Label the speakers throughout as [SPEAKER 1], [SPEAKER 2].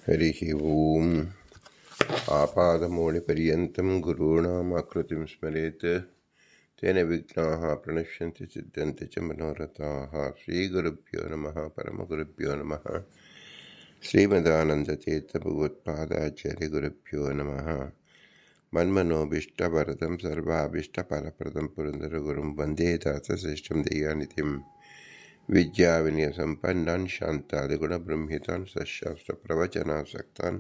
[SPEAKER 1] हरिः ओम्। आपादमौलिपर्यन्तं गुरूणामाकृतिं स्मरेत् तेन विघ्नाः प्रणश्यन्ति सिद्ध्यन्ति च मनोरथाः। श्रीगुरुभ्यो नमः। परमगुरुभ्यो नमः। श्रीमदानन्दतीर्थभगवत्पादाचार्यगुरुभ्यो नमः। मन्मनोभीष्टवरदं सर्वाभीष्टफलप्रदं पुरन्दरगुरुं वन्दे दासश्रेष्ठं दयानिधिं विद्याविनयसम्पन्नान् शान्तादिगुणबृंहितान् सशास्त्रप्रवचनासक्तान्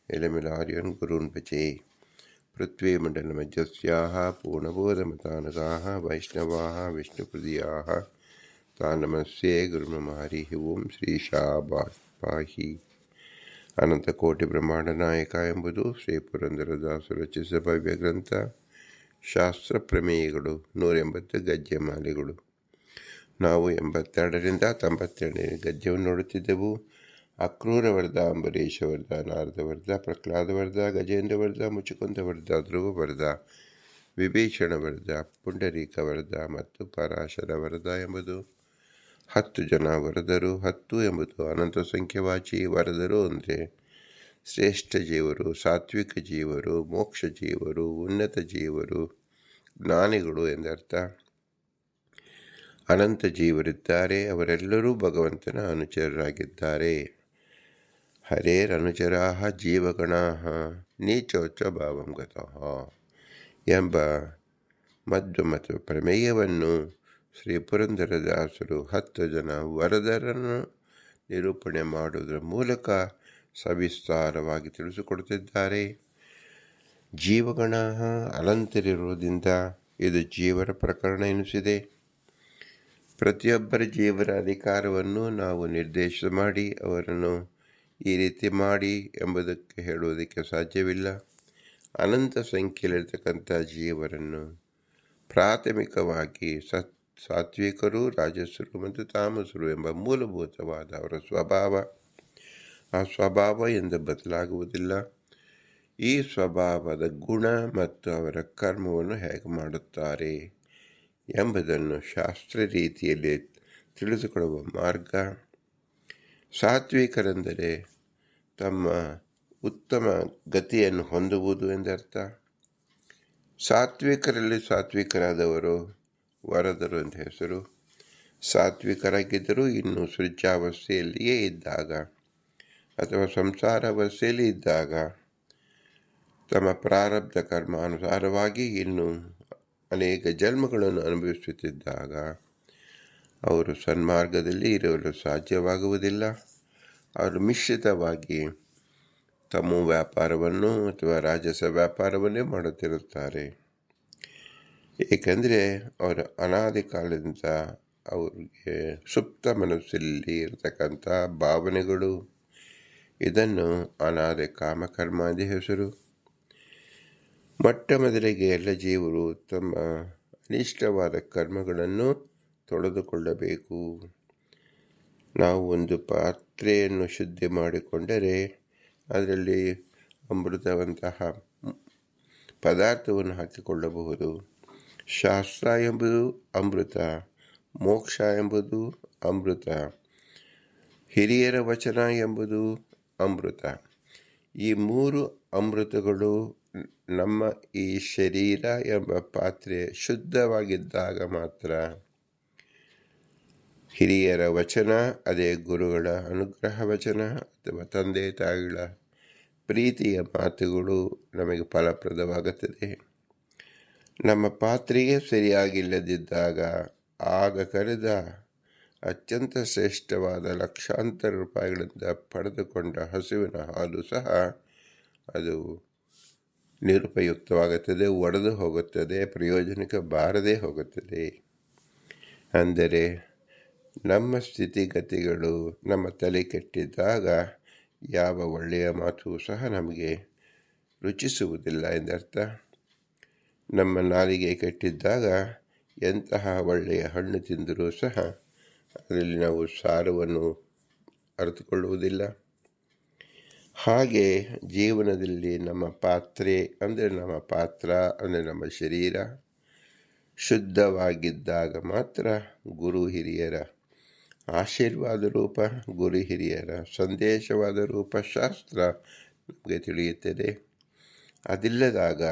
[SPEAKER 1] एलमिलार्यन् गुरून् भजे। पृथ्वीमण्डलमध्यस्याः पूर्णबोधमतानुगाः वैष्णवाः विष्णुप्रियाः तान् नमस्ये गुरुमम। हरिः ओम्। ಶ್ರೀಶಾಪಾಹಿ ಅನಂತಕೋಟಿಬ್ರಹ್ಮಾಂಡನಾಯಕ ಎಂಬುದು ಶ್ರೀ ಪುರಂದರದಾಸರು ರಚಿಸಿದ ಭವ್ಯ ಗ್ರಂಥ. ಶಾಸ್ತ್ರ ಪ್ರಮೇಯಗಳು 180 ಗದ್ಯಮಾಲೆಗಳು. ನಾವು 82ರಿಂದ 92ನೇ ಗದ್ಯವನ್ನು ನೋಡುತ್ತಿದ್ದೆವು. ಅಕ್ರೂರವರ್ಧ, ಅಂಬರೀಷವರ್ಧ, ನಾರದವರ್ಧ, ಪ್ರಹ್ಲಾದವರ್ಧ, ಗಜೇಂದ್ರವರ್ಧ, ಮುಚುಕುಂದವರ್ಧ, ಧ್ರುವವರ್ಧ, ವಿಭೀಷಣವರ್ಧ, ಪುಂಡರೀಕವರ್ಧ ಮತ್ತು ಪರಾಶರವರ್ಧ ಎಂಬುದು 10 ಜನ ವರದರು. 10 ಎಂಬುದು ಅನಂತ ಸಂಖ್ಯವಾಚಿ. ವರದರು ಅಂದರೆ ಶ್ರೇಷ್ಠ ಜೀವರು, ಸಾತ್ವಿಕ ಜೀವರು, ಮೋಕ್ಷ ಜೀವರು, ಉನ್ನತ ಜೀವರು, ಜ್ಞಾನಿಗಳು ಎಂದರ್ಥ. ಅನಂತ ಜೀವರಿದ್ದಾರೆ, ಅವರೆಲ್ಲರೂ ಭಗವಂತನ ಅನುಚರರಾಗಿದ್ದಾರೆ. ಹರೇರನುಚರಾಃ ಜೀವಗಣಾಃ ನೀಚೋಚ್ಚ ಭಾವಂ ಗತಃ ಎಂಬ ಮಧ್ವಮತ ಪ್ರಮೇಯವನ್ನು ಶ್ರೀ ಪುರಂದರದಾಸರು 10 ಜನ ವರದರನ್ನು ನಿರೂಪಣೆ ಮಾಡುವುದರ ಮೂಲಕ ಸವಿಸ್ತಾರವಾಗಿ ತಿಳಿಸಿಕೊಡುತ್ತಿದ್ದಾರೆ. ಜೀವಗಣ ಅನಂತರಿರುವುದರಿಂದ ಇದು ಜೀವರ ಪ್ರಕರಣ ಎನಿಸಿದೆ. ಪ್ರತಿಯೊಬ್ಬರ ಜೀವರ ಅಧಿಕಾರವನ್ನು ನಾವು ನಿರ್ದೇಶ ಮಾಡಿ ಅವರನ್ನು ಈ ರೀತಿ ಮಾಡಿ ಎಂಬುದಕ್ಕೆ ಹೇಳುವುದಕ್ಕೆ ಸಾಧ್ಯವಿಲ್ಲ. ಅನಂತ ಸಂಖ್ಯೆಯಲ್ಲಿರ್ತಕ್ಕಂಥ ಜೀವರನ್ನು ಪ್ರಾಥಮಿಕವಾಗಿ ಸಾತ್ವಿಕರು, ರಾಜಸರು ಮತ್ತು ತಾಮಸರು ಎಂಬ ಮೂಲಭೂತವಾದ ಅವರ ಸ್ವಭಾವ, ಆ ಸ್ವಭಾವ ಎಂದು ಬದಲಾಗುವುದಿಲ್ಲ. ಈ ಸ್ವಭಾವದ ಗುಣ ಮತ್ತು ಅವರ ಕರ್ಮವನ್ನು ಹೇಗೆ ಮಾಡುತ್ತಾರೆ ಎಂಬುದನ್ನು ಶಾಸ್ತ್ರ ರೀತಿಯಲ್ಲಿ ತಿಳಿದುಕೊಳ್ಳುವ ಮಾರ್ಗ. ಸಾತ್ವಿಕರೆಂದರೆ ತಮ್ಮ ಉತ್ತಮ ಗತಿಯನ್ನು ಹೊಂದುವುದು ಎಂದರ್ಥ. ಸಾತ್ವಿಕರಲ್ಲಿ ಸಾತ್ವಿಕರಾದವರು ವರದರು ಅಂತ ಹೆಸರು. ಸಾತ್ವಿಕರಾಗಿದ್ದರೂ ಇನ್ನೂ ಸೃಜಾವಸ್ಥೆಯಲ್ಲಿಯೇ ಇದ್ದಾಗ ಅಥವಾ ಸಂಸಾರಾವಸ್ಥೆಯಲ್ಲಿ ಇದ್ದಾಗ ತಮ್ಮ ಪ್ರಾರಬ್ಧ ಕರ್ಮ ಅನುಸಾರವಾಗಿ ಇನ್ನೂ ಅನೇಕ ಜನ್ಮಗಳನ್ನು ಅನುಭವಿಸುತ್ತಿದ್ದಾಗ ಅವರು ಸನ್ಮಾರ್ಗದಲ್ಲಿ ಇರಲು ಸಾಧ್ಯವಾಗುವುದಿಲ್ಲ. ಅವರು ಮಿಶ್ರಿತವಾಗಿ ತಮ್ಮ ವ್ಯಾಪಾರವನ್ನು ಅಥವಾ ರಾಜಸ ವ್ಯಾಪಾರವನ್ನೇ ಮಾಡುತ್ತಿರುತ್ತಾರೆ. ಏಕೆಂದರೆ ಅವರ ಅನಾದಿ ಕಾಲದಿಂದ ಅವರಿಗೆ ಸುಪ್ತ ಮನಸ್ಸಲ್ಲಿ ಇರತಕ್ಕಂಥ ಭಾವನೆಗಳು, ಇದನ್ನು ಅನಾದಿ ಕಾಮಕರ್ಮ ಎಂದು ಹೆಸರು. ಮೊಟ್ಟ ಮೊದಲಿಗೆ ಎಲ್ಲ ಜೀವರು ತಮ್ಮ ಅನಿಷ್ಟವಾದ ಕರ್ಮಗಳನ್ನು ತೊಳೆದುಕೊಳ್ಳಬೇಕು. ನಾವು ಒಂದು ಪಾತ್ರೆಯನ್ನು ಶುದ್ಧಿ ಮಾಡಿಕೊಂಡರೆ ಅದರಲ್ಲಿ ಅಮೃತವಂತಹ ಪದಾರ್ಥವನ್ನು ಹಾಕಿಕೊಳ್ಳಬಹುದು. ಶಾಸ್ತ್ರ ಎಂಬುದು ಅಮೃತ, ಮೋಕ್ಷ ಎಂಬುದು ಅಮೃತ, ಹಿರಿಯರ ವಚನ ಎಂಬುದು ಅಮೃತ. ಈ 3 ಅಮೃತಗಳು ನಮ್ಮ ಈ ಶರೀರ ಎಂಬ ಪಾತ್ರೆ ಶುದ್ಧವಾಗಿದ್ದಾಗ ಮಾತ್ರ ಹಿರಿಯರ ವಚನ, ಅದೇ ಗುರುಗಳ ಅನುಗ್ರಹ ವಚನ ಅಥವಾ ತಂದೆ ತಾಯಿಗಳ ಪ್ರೀತಿಯ ಮಾತುಗಳು ನಮಗೆ ಫಲಪ್ರದವಾಗುತ್ತದೆ. ನಮ್ಮ ಪಾತ್ರೆಯೇ ಸರಿಯಾಗಿಲ್ಲದಿದ್ದಾಗ ಆಗ ಕರೆದ ಅತ್ಯಂತ ಶ್ರೇಷ್ಠವಾದ ಲಕ್ಷಾಂತರ ರೂಪಾಯಿಗಳಿಂದ ಪಡೆದುಕೊಂಡ ಹಸುವಿನ ಹಾಲು ಸಹ ಅದು ನಿರುಪಯುಕ್ತವಾಗುತ್ತದೆ, ಒಡೆದು ಹೋಗುತ್ತದೆ, ಪ್ರಯೋಜನಕ್ಕೆ ಬಾರದೇ ಹೋಗುತ್ತದೆ. ಅಂದರೆ ನಮ್ಮ ಸ್ಥಿತಿಗತಿಗಳು ನಮ್ಮ ತಲೆ ಕೆಟ್ಟಿದ್ದಾಗ ಯಾವ ಒಳ್ಳೆಯ ಮಾತು ಸಹ ನಮಗೆ ರುಚಿಸುವುದಿಲ್ಲ ಎಂದರ್ಥ. ನಮ್ಮ ನಾಲಿಗೆ ಕೆಟ್ಟಿದ್ದಾಗ ಎಂತಹ ಒಳ್ಳೆಯ ಹಣ್ಣು ತಿಂದರೂ ಸಹ ಅದರಲ್ಲಿ ನಾವು ಸಾರವನ್ನು ಅರಿತುಕೊಳ್ಳುವುದಿಲ್ಲ. ಹಾಗೆ ಜೀವನದಲ್ಲಿ ನಮ್ಮ ಪಾತ್ರೆ ಅಂದರೆ ನಮ್ಮ ಪಾತ್ರ ಅಂದರೆ ನಮ್ಮ ಶರೀರ ಶುದ್ಧವಾಗಿದ್ದಾಗ ಮಾತ್ರ ಗುರು ಹಿರಿಯರ ಆಶೀರ್ವಾದ ರೂಪ ಗುರು ಹಿರಿಯರ ಸಂದೇಶವಾದ ರೂಪ ಶಾಸ್ತ್ರ ನಮಗೆ ತಿಳಿಯುತ್ತದೆ. ಅದಿಲ್ಲದಾಗ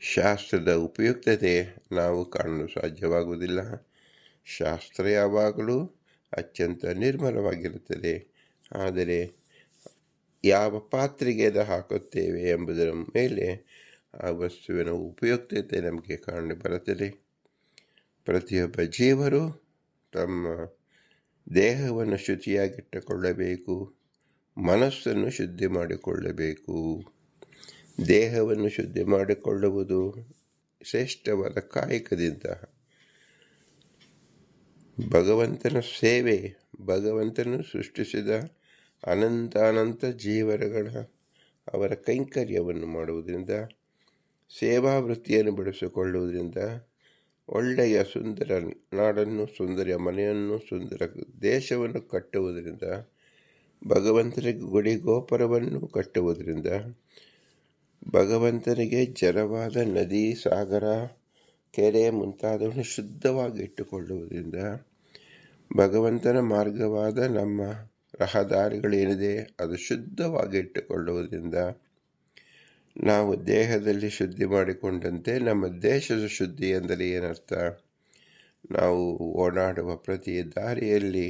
[SPEAKER 1] ಶಾಸ್ತ್ರದ ಉಪಯುಕ್ತತೆ ನಾವು ಕಾಣಲು ಸಾಧ್ಯವಾಗುವುದಿಲ್ಲ. ಶಾಸ್ತ್ರ ಯಾವಾಗಲೂ ಅತ್ಯಂತ ನಿರ್ಮಲವಾಗಿರುತ್ತದೆ. ಆದರೆ ಯಾವ ಪಾತ್ರೆಗೆ ಅದು ಹಾಕುತ್ತೇವೆ ಎಂಬುದರ ಮೇಲೆ ಆ ವಸ್ತುವಿನ ಉಪಯುಕ್ತತೆ ನಮಗೆ ಕಂಡು ಬರುತ್ತದೆ. ಪ್ರತಿಯೊಬ್ಬ ಜೀವರು ತಮ್ಮ ದೇಹವನ್ನು ಶುಚಿಯಾಗಿಟ್ಟುಕೊಳ್ಳಬೇಕು, ಮನಸ್ಸನ್ನು ಶುದ್ಧಿ ಮಾಡಿಕೊಳ್ಳಬೇಕು. ದೇಹವನ್ನು ಶುದ್ಧಿ ಮಾಡಿಕೊಳ್ಳುವುದು ಶ್ರೇಷ್ಠವಾದ ಕಾಯಕದಿಂದ ಭಗವಂತನ ಸೇವೆ, ಭಗವಂತನು ಸೃಷ್ಟಿಸಿದ ಅನಂತ ಜೀವರಗಳ ಅವರ ಕೈಂಕರ್ಯವನ್ನು ಮಾಡುವುದರಿಂದ, ಸೇವಾವೃತ್ತಿಯನ್ನು ಬೆಳೆಸಿಕೊಳ್ಳುವುದರಿಂದ, ಒಳ್ಳೆಯ ಸುಂದರ ನಾಡನ್ನು, ಸುಂದರ ಮನೆಯನ್ನು, ಸುಂದರ ದೇಶವನ್ನು ಕಟ್ಟುವುದರಿಂದ, ಭಗವಂತನಿಗೆ ಗುಡಿ ಗೋಪುರವನ್ನು ಕಟ್ಟುವುದರಿಂದ, ಭಗವಂತನಿಗೆ ಜಲವಾದ ನದಿ, ಸಾಗರ, ಕೆರೆ ಮುಂತಾದವನ್ನು ಶುದ್ಧವಾಗಿ ಇಟ್ಟುಕೊಳ್ಳುವುದರಿಂದ, ಭಗವಂತನ ಮಾರ್ಗವಾದ ನಮ್ಮ ರಹದಾರಿಗಳೇನಿದೆ ಅದು ಶುದ್ಧವಾಗಿ ಇಟ್ಟುಕೊಳ್ಳುವುದರಿಂದ, ನಾವು ದೇಹದಲ್ಲಿ ಶುದ್ಧಿ ಮಾಡಿಕೊಂಡಂತೆ ನಮ್ಮ ದೇಶದ ಶುದ್ಧಿ ಎಂದರೆ ಏನರ್ಥ? ನಾವು ಓಡಾಡುವ ಪ್ರತಿ ದಾರಿಯಲ್ಲಿ,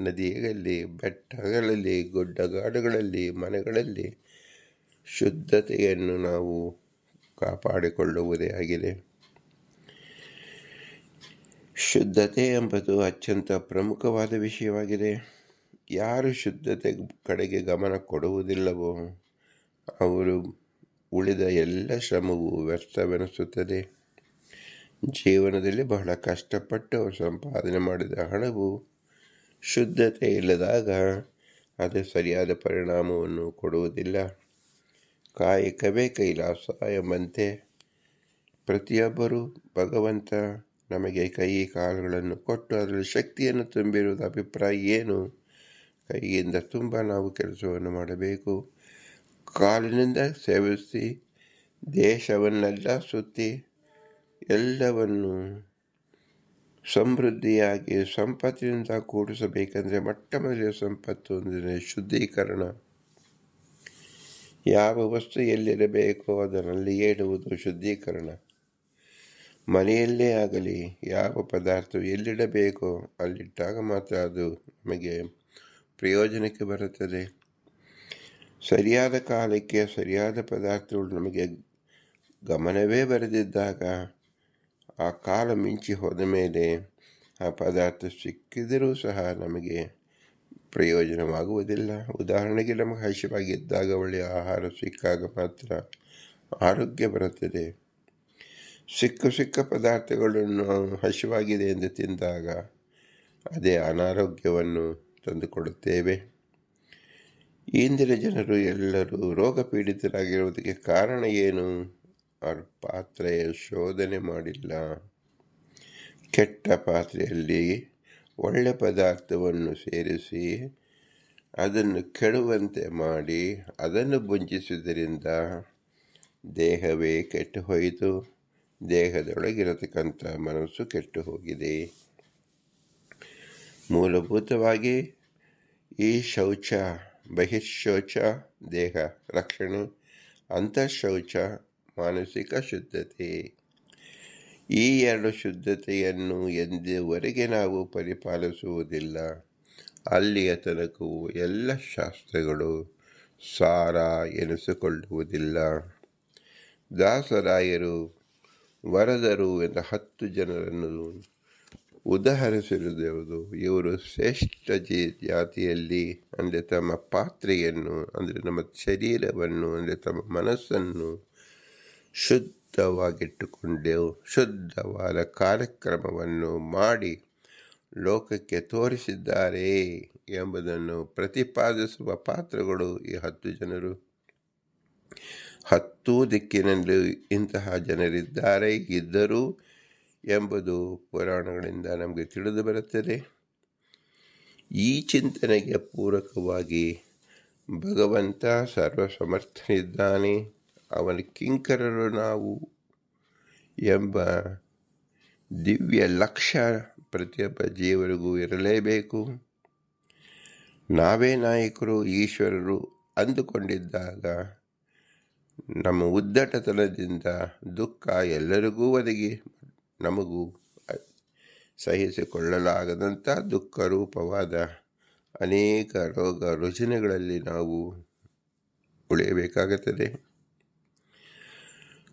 [SPEAKER 1] ನದಿಯಲ್ಲಿ, ಬೆಟ್ಟಗಳಲ್ಲಿ, ಗುಡ್ಡಗಾಡುಗಳಲ್ಲಿ, ಮನೆಗಳಲ್ಲಿ ಶುದ್ಧತೆಯನ್ನು ನಾವು ಕಾಪಾಡಿಕೊಳ್ಳುವುದೇ ಆಗಿದೆ. ಶುದ್ಧತೆ ಎಂಬುದು ಅತ್ಯಂತ ಪ್ರಮುಖವಾದ ವಿಷಯವಾಗಿದೆ. ಯಾರು ಶುದ್ಧತೆ ಕಡೆಗೆ ಗಮನ ಕೊಡುವುದಿಲ್ಲವೋ ಅವರು ಉಳಿದ ಎಲ್ಲ ಶ್ರಮವು ವ್ಯರ್ಥವೆನಿಸುತ್ತದೆ. ಜೀವನದಲ್ಲಿ ಬಹಳ ಕಷ್ಟಪಟ್ಟು ಸಂಪಾದನೆ ಮಾಡಿದ ಹಣವು ಶುದ್ಧತೆ ಇಲ್ಲದಾಗ ಅದು ಸರಿಯಾದ ಪರಿಣಾಮವನ್ನು ಕೊಡುವುದಿಲ್ಲ. ಕಾಯಕವೇ ಕೈಲಾಸ ಎಂಬಂತೆ ಪ್ರತಿಯೊಬ್ಬರೂ ಭಗವಂತ ನಮಗೆ ಕೈ ಕಾಲುಗಳನ್ನು ಕೊಟ್ಟು ಅದರಲ್ಲಿ ಶಕ್ತಿಯನ್ನು ತುಂಬಿರುವುದು ಅಭಿಪ್ರಾಯ ಏನು? ಕೈಯಿಂದ ತುಂಬ ನಾವು ಕೆಲಸವನ್ನು ಮಾಡಬೇಕು. ಕಾಲಿನಿಂದ ಸೇವಿಸಿ ದೇಶವನ್ನೆಲ್ಲ ಸುತ್ತಿ ಎಲ್ಲವನ್ನು ಸಮೃದ್ಧಿಯಾಗಿ ಸಂಪತ್ತಿನಿಂದ ಕೂಡಿಸಬೇಕೆಂದರೆ ಮೊಟ್ಟ ಮೊದಲ ಸಂಪತ್ತು ಅಂದರೆ ಶುದ್ಧೀಕರಣ. ಯಾವ ವಸ್ತು ಎಲ್ಲಿರಬೇಕೋ ಅದರಲ್ಲಿಯೇ ಇಡುವುದು ಶುದ್ಧೀಕರಣ. ಮನೆಯಲ್ಲೇ ಆಗಲಿ ಯಾವ ಪದಾರ್ಥ ಎಲ್ಲಿಡಬೇಕೋ ಅಲ್ಲಿಟ್ಟಾಗ ಮಾತ್ರ ಅದು ನಮಗೆ ಪ್ರಯೋಜನಕ್ಕೆ ಬರುತ್ತದೆ. ಸರಿಯಾದ ಕಾಲಕ್ಕೆ ಸರಿಯಾದ ಪದಾರ್ಥಗಳು ನಮಗೆ ಗಮನವೇ ಬರೆದಿದ್ದಾಗ ಆ ಕಾಲ ಮಿಂಚಿ ಹೋದ ಮೇಲೆ ಆ ಪದಾರ್ಥ ಸಿಕ್ಕಿದರೂ ಸಹ ನಮಗೆ ಪ್ರಯೋಜನವಾಗುವುದಿಲ್ಲ. ಉದಾಹರಣೆಗೆ ನಮಗೆ ಹಸಿವಾಗಿದ್ದಾಗ ಒಳ್ಳೆಯ ಆಹಾರ ಸಿಕ್ಕಾಗ ಮಾತ್ರ ಆರೋಗ್ಯ ಬರುತ್ತದೆ. ಸಿಕ್ಕ ಪದಾರ್ಥಗಳನ್ನು ಹಸಿವಾಗಿದೆ ಎಂದು ತಿಂದಾಗ ಅದೇ ಅನಾರೋಗ್ಯವನ್ನು ತಂದುಕೊಡುತ್ತೇವೆ. ಇಂದಿನ ಜನರು ಎಲ್ಲರೂ ರೋಗ ಪೀಡಿತರಾಗಿರುವುದಕ್ಕೆ ಕಾರಣ ಏನು? ಅವ್ರ ಪಾತ್ರೆಯ ಶೋಧನೆ ಮಾಡಿಲ್ಲ. ಕೆಟ್ಟ ಪಾತ್ರೆಯಲ್ಲಿ ಒಳ್ಳೆ ಪದಾರ್ಥವನ್ನು ಸೇರಿಸಿ ಅದನ್ನು ಕೆಡುವಂತೆ ಮಾಡಿ ಅದನ್ನು ಭುಂಜಿಸುವುದರಿಂದ ದೇಹವೇ ಕೆಟ್ಟು ಹೋಯಿತು. ದೇಹದೊಳಗಿರತಕ್ಕಂಥ ಮನಸ್ಸು ಕೆಟ್ಟು ಹೋಗಿದೆ. ಮೂಲಭೂತವಾಗಿ ಈ ಶೌಚ, ಬಹಿರ್ಶೌಚ ದೇಹ ರಕ್ಷಣೆ, ಅಂತಃಶೌಚ ಮಾನಸಿಕ ಶುದ್ಧತೆ. ಈ ಎರಡು ಶುದ್ಧತೆಯನ್ನು ಎಂದುವರೆಗೆ ನಾವು ಪರಿಪಾಲಿಸುವುದಿಲ್ಲ, ಅಲ್ಲಿಯ ತನಕವೂ ಎಲ್ಲ ಶಾಸ್ತ್ರಗಳು ಸಾರ ಎನಿಸಿಕೊಳ್ಳುವುದಿಲ್ಲ. ದಾಸರಾಯರು, ವರದರು ಎಂದ 10 ಜನರನ್ನು ಉದಾಹರಿಸಿರುವುದು ಇವರು ಶ್ರೇಷ್ಠ ಜಾತಿಯಲ್ಲಿ ಅಂದರೆ ತಮ್ಮ ಪಾತ್ರೆಯನ್ನು ಅಂದರೆ ನಮ್ಮ ಶರೀರವನ್ನು ಅಂದರೆ ತಮ್ಮ ಮನಸ್ಸನ್ನು ಶುದ್ಧವಾಗಿಟ್ಟುಕೊಂಡು ಶುದ್ಧವಾದ ಕಾರ್ಯಕ್ರಮವನ್ನು ಮಾಡಿ ಲೋಕಕ್ಕೆ ತೋರಿಸಿದ್ದಾರೆ ಎಂಬುದನ್ನು ಪ್ರತಿಪಾದಿಸುವ ಪಾತ್ರಗಳು ಈ 10 ಜನರು. 10 ದಿಕ್ಕಿನಲ್ಲಿ ಇಂತಹ ಜನರಿದ್ದಾರೆ, ಇದ್ದರು ಎಂಬುದು ಪುರಾಣಗಳಿಂದ ನಮಗೆ ತಿಳಿದು ಬರುತ್ತದೆ. ಈ ಚಿಂತನೆಗೆ ಪೂರಕವಾಗಿ ಭಗವಂತ ಸರ್ವಸಮರ್ಥನಿದ್ದಾನೆ, ಅವನ ಕಿಂಕರರು ನಾವು ಎಂಬ ದಿವ್ಯ ಲಕ್ಷ್ಯ ಪ್ರತಿಯೊಬ್ಬ ಜೀವರಿಗೂ ಇರಲೇಬೇಕು. ನಾವೇ ನಾಯಕರು, ಈಶ್ವರರು ಅಂದುಕೊಂಡಿದ್ದಾಗ ನಮ್ಮ ಉದ್ದಟತನದಿಂದ ದುಃಖ ಎಲ್ಲರಿಗೂ ಒದಗಿ ನಮಗೂ ಸಹಿಸಿಕೊಳ್ಳಲಾಗದಂಥ ದುಃಖ ರೂಪವಾದ ಅನೇಕ ರೋಗ ರುಜಿನಗಳಲ್ಲಿ ನಾವು ಉಳಿಯಬೇಕಾಗುತ್ತದೆ.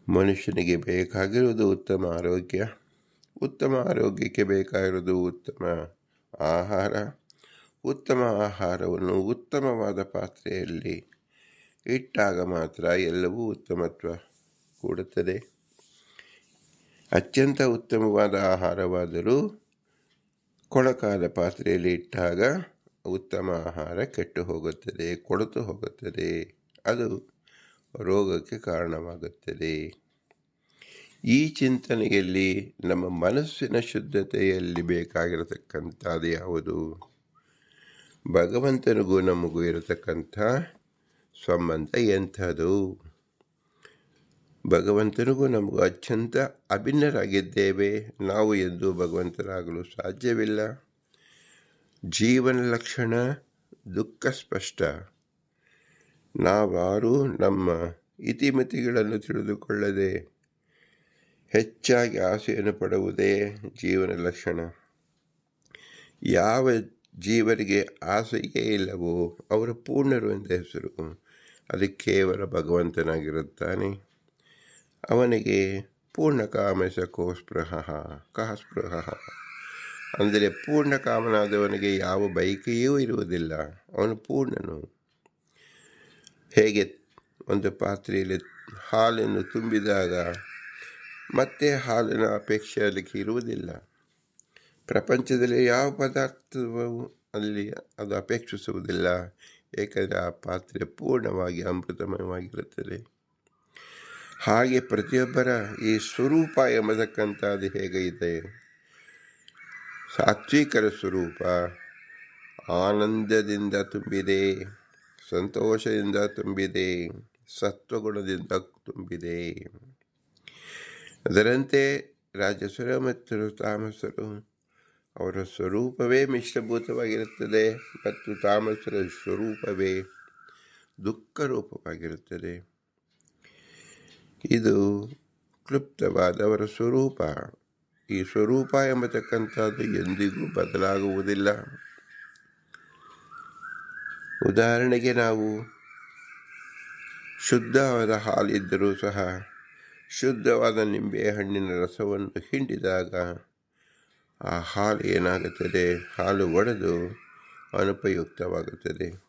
[SPEAKER 1] ಮನುಷ್ಯನಿಗೆ ಬೇಕಾಗಿರುವುದು ಉತ್ತಮ ಆರೋಗ್ಯ. ಉತ್ತಮ ಆರೋಗ್ಯಕ್ಕೆ ಬೇಕಾಗಿರುವುದು ಉತ್ತಮ ಆಹಾರ. ಉತ್ತಮ ಆಹಾರವನ್ನು ಉತ್ತಮವಾದ ಪಾತ್ರೆಯಲ್ಲಿ ಇಟ್ಟಾಗ ಮಾತ್ರ ಎಲ್ಲವೂ ಉತ್ತಮತ್ವ ಕೂಡುತ್ತದೆ. ಅತ್ಯಂತ ಉತ್ತಮವಾದ ಆಹಾರವಾದರೂ ಕೊಳಕಾದ ಪಾತ್ರೆಯಲ್ಲಿ ಇಟ್ಟಾಗ ಉತ್ತಮ ಆಹಾರ ಕೆಟ್ಟು ಹೋಗುತ್ತದೆ, ಕೊಳೆತು ಹೋಗುತ್ತದೆ. ಅದು ರೋಗಕ್ಕೆ ಕಾರಣವಾಗುತ್ತದೆ. ಈ ಚಿಂತನೆಯಲ್ಲಿ ನಮ್ಮ ಮನಸ್ಸಿನ ಶುದ್ಧತೆಯಲ್ಲಿ ಬೇಕಾಗಿರತಕ್ಕಂಥದ್ದು ಯಾವುದು? ಭಗವಂತನಿಗೂ ನಮಗೂ ಇರತಕ್ಕಂಥ ಸಂಬಂಧ ಎಂಥದ್ದು? ಭಗವಂತನಿಗೂ ನಮಗೂ ಅತ್ಯಂತ ಅಭಿನ್ನರಾಗಿದ್ದೇವೆ. ನಾವು ಎಂದು ಭಗವಂತರಾಗಲು ಸಾಧ್ಯವಿಲ್ಲ. ಜೀವನ ಲಕ್ಷಣ ದುಃಖ ಸ್ಪಷ್ಟ. ನಾವಾರು ನಮ್ಮ ಇತಿಮಿತಿಗಳನ್ನು ತಿಳಿದುಕೊಳ್ಳದೆ ಹೆಚ್ಚಾಗಿ ಆಸೆಯನ್ನು ಪಡುವುದೇ ಜೀವನ ಲಕ್ಷಣ. ಯಾವ ಜೀವರಿಗೆ ಆಸೆಯೇ ಇಲ್ಲವೋ ಅವರ ಪೂರ್ಣರು ಎಂದ ಹೆಸರು. ಅದು ಕೇವಲ ಭಗವಂತನಾಗಿರುತ್ತಾನೆ. ಅವನಿಗೆ ಪೂರ್ಣ ಕಾಮಸ ಕೋಸ್ಪೃಹ ಕಹಸ್ಪೃಹ ಅಂದರೆ ಪೂರ್ಣ ಕಾಮನಾದವನಿಗೆ ಯಾವ ಬಯಕೆಯೂ ಇರುವುದಿಲ್ಲ. ಅವನು ಪೂರ್ಣನು. ಹೇಗೆ ಒಂದು ಪಾತ್ರೆಯಲ್ಲಿ ಹಾಲನ್ನು ತುಂಬಿದಾಗ ಮತ್ತೆ ಹಾಲಿನ ಅಪೇಕ್ಷೆ ಅದಕ್ಕೆ ಇರುವುದಿಲ್ಲ. ಪ್ರಪಂಚದಲ್ಲಿ ಯಾವ ಪದಾರ್ಥವೂ ಅಲ್ಲಿ ಅದು ಅಪೇಕ್ಷಿಸುವುದಿಲ್ಲ. ಏಕೆಂದರೆ ಆ ಪಾತ್ರೆ ಪೂರ್ಣವಾಗಿ ಅಮೃತಮಯವಾಗಿರುತ್ತದೆ. ಹಾಗೆ ಪ್ರತಿಯೊಬ್ಬರ ಈ ಸ್ವರೂಪ ಎಂಬತಕ್ಕಂಥದ್ದು ಹೇಗೆ ಇದೆ? ಸಾತ್ವಿಕರ ಸ್ವರೂಪ ಆನಂದದಿಂದ ತುಂಬಿದೆ, ಸಂತೋಷದಿಂದ ತುಂಬಿದೆ, ಸತ್ವಗುಣದಿಂದ ತುಂಬಿದೆ. ಅದರಂತೆ ರಾಜಸರು ಮತ್ತು ತಾಮಸರು ಅವರ ಸ್ವರೂಪವೇ ಮಿಶ್ರಭೂತವಾಗಿರುತ್ತದೆ ಮತ್ತು ತಾಮಸರ ಸ್ವರೂಪವೇ ದುಃಖ ರೂಪವಾಗಿರುತ್ತದೆ. ಇದು ಕ್ಲುಪ್ತವಾದ ಅವರ ಸ್ವರೂಪ. ಈ ಸ್ವರೂಪ ಎಂಬತಕ್ಕಂಥದ್ದು ಎಂದಿಗೂ ಬದಲಾಗುವುದಿಲ್ಲ. ಉದಾಹರಣೆಗೆ ನಾವು ಶುದ್ಧವಾದ ಹಾಲಿದ್ದರೂ ಸಹ ಶುದ್ಧವಾದ ನಿಂಬೆಹಣ್ಣಿನ ರಸವನ್ನು ಹಿಂಡಿದಾಗ ಆ ಹಾಲು ಏನಾಗುತ್ತದೆ? ಹಾಲು ಒಡೆದು ಅನುಪಯುಕ್ತವಾಗುತ್ತದೆ.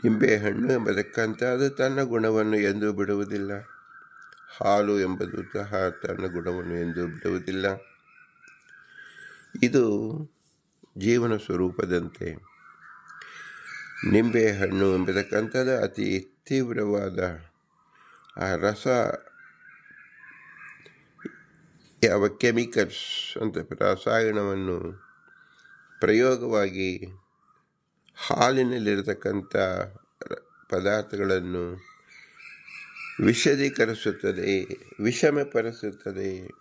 [SPEAKER 1] ನಿಂಬೆಹಣ್ಣು ಎಂಬತಕ್ಕಂಥದ್ದು ತನ್ನ ಗುಣವನ್ನು ಎಂದೂ ಬಿಡುವುದಿಲ್ಲ. ಹಾಲು ಎಂಬುದು ಸಹ ತನ್ನ ಗುಣವನ್ನು ಎಂದೂ ಬಿಡುವುದಿಲ್ಲ. ಇದು ಜೀವನ ಸ್ವರೂಪದಂತೆ. ನಿಂಬೆಹಣ್ಣು ಎಂಬತಕ್ಕಂಥದ್ದು ಅತಿ ತೀವ್ರವಾದ ಆ ರಸ, ಯಾವ ಕೆಮಿಕಲ್ಸ್ ಅಂತ ರಸಾಯನವನ್ನು ಪ್ರಯೋಗವಾಗಿ ಹಾಲಿನಲ್ಲಿರತಕ್ಕಂಥ ಪದಾರ್ಥಗಳನ್ನು ವಿಷದೀಕರಿಸುತ್ತದೆ, ವಿಷಮಪಡಿಸುತ್ತದೆ.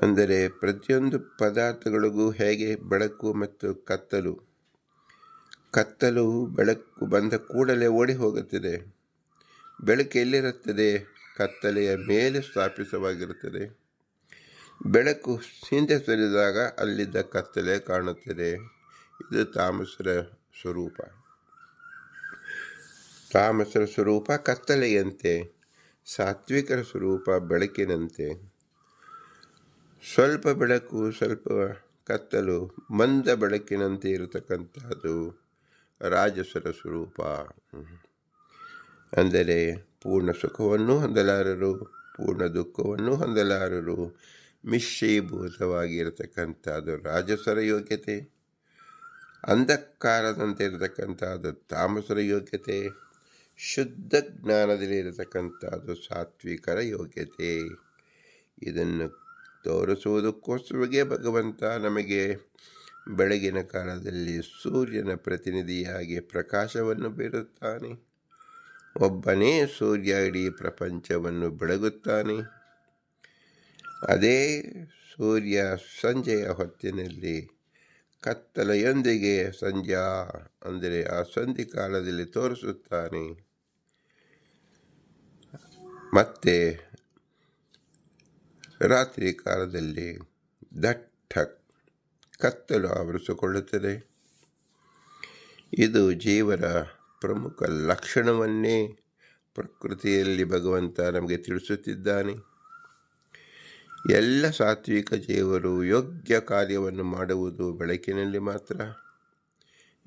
[SPEAKER 1] ಅಂದರೆ ಪ್ರತಿಯೊಂದು ಪದಾರ್ಥಗಳಿಗೂ ಹೇಗೆ ಬೆಳಕು ಮತ್ತು ಕತ್ತಲು ಬೆಳಕು ಬಂದ ಕೂಡಲೇ ಓಡಿ ಹೋಗುತ್ತದೆ. ಬೆಳಕು ಎಲ್ಲಿರುತ್ತದೆ? ಕತ್ತಲೆಯ ಮೇಲೆ ಸ್ಥಾಪಿತವಾಗಿರುತ್ತದೆ. ಬೆಳಕು ಹಿಂದೆ ಸರಿದಾಗ ಅಲ್ಲಿದ್ದ ಕತ್ತಲೆ ಕಾಣುತ್ತದೆ. ಇದು ತಾಮಸರ ಸ್ವರೂಪ. ತಾಮಸರ ಸ್ವರೂಪ ಕತ್ತಲೆಯಂತೆ, ಸಾತ್ವಿಕರ ಸ್ವರೂಪ ಬೆಳಕಿನಂತೆ. ಸ್ವಲ್ಪ ಬೆಳಕು, ಸ್ವಲ್ಪ ಕತ್ತಲು, ಮಂದ ಬೆಳಕಿನಂತೆ ಇರತಕ್ಕಂಥದ್ದು ರಾಜಸರ ಸ್ವರೂಪ. ಅಂದರೆ ಪೂರ್ಣ ಸುಖವನ್ನು ಹೊಂದಲಾರರು, ಪೂರ್ಣ ದುಃಖವನ್ನು ಹೊಂದಲಾರರು. ಮಿಶ್ರೀಭೂತವಾಗಿರತಕ್ಕಂಥದ್ದು ರಾಜಸರ ಯೋಗ್ಯತೆ. ಅಂಧಕಾರದಂತೆ ಇರತಕ್ಕಂಥದ್ದು ತಾಮಸರ ಯೋಗ್ಯತೆ. ಶುದ್ಧ ಜ್ಞಾನದಲ್ಲಿ ಇರತಕ್ಕಂಥದ್ದು ಸಾತ್ವಿಕರ ಯೋಗ್ಯತೆ. ಇದನ್ನು ತೋರಿಸುವುದಕ್ಕೋಸ್ಕರವೇ ಭಗವಂತ ನಮಗೆ ಬೆಳಗಿನ ಕಾಲದಲ್ಲಿ ಸೂರ್ಯನ ಪ್ರತಿನಿಧಿಯಾಗಿ ಪ್ರಕಾಶವನ್ನು ಬೀರುತ್ತಾನೆ. ಒಬ್ಬನೇ ಸೂರ್ಯ ಇಡೀ ಪ್ರಪಂಚವನ್ನು ಬೆಳಗುತ್ತಾನೆ. ಅದೇ ಸೂರ್ಯ ಸಂಜೆಯ ಹೊತ್ತಿನಲ್ಲಿ ಕತ್ತಲೆಯೊಂದಿಗೆ ಸಂಧ್ಯಾ ಅಂದರೆ ಆ ಸಂಧಿ ಕಾಲದಲ್ಲಿ ತೋರಿಸುತ್ತಾನೆ. ಮತ್ತೆ ರಾತ್ರಿ ಕಾಲದಲ್ಲಿ ದಟ್ಟ ಕತ್ತಲು ಆವರಿಸಿಕೊಳ್ಳುತ್ತದೆ. ಇದು ಜೀವನ ಪ್ರಮುಖ ಲಕ್ಷಣವನ್ನೇ ಪ್ರಕೃತಿಯಲ್ಲಿ ಭಗವಂತ ನಮಗೆ ತಿಳಿಸುತ್ತಿದ್ದಾನೆ. ಎಲ್ಲ ಸಾತ್ವಿಕ ಜೀವರು ಯೋಗ್ಯ ಕಾರ್ಯವನ್ನು ಮಾಡುವುದು ಬೆಳಕಿನಲ್ಲಿ ಮಾತ್ರ.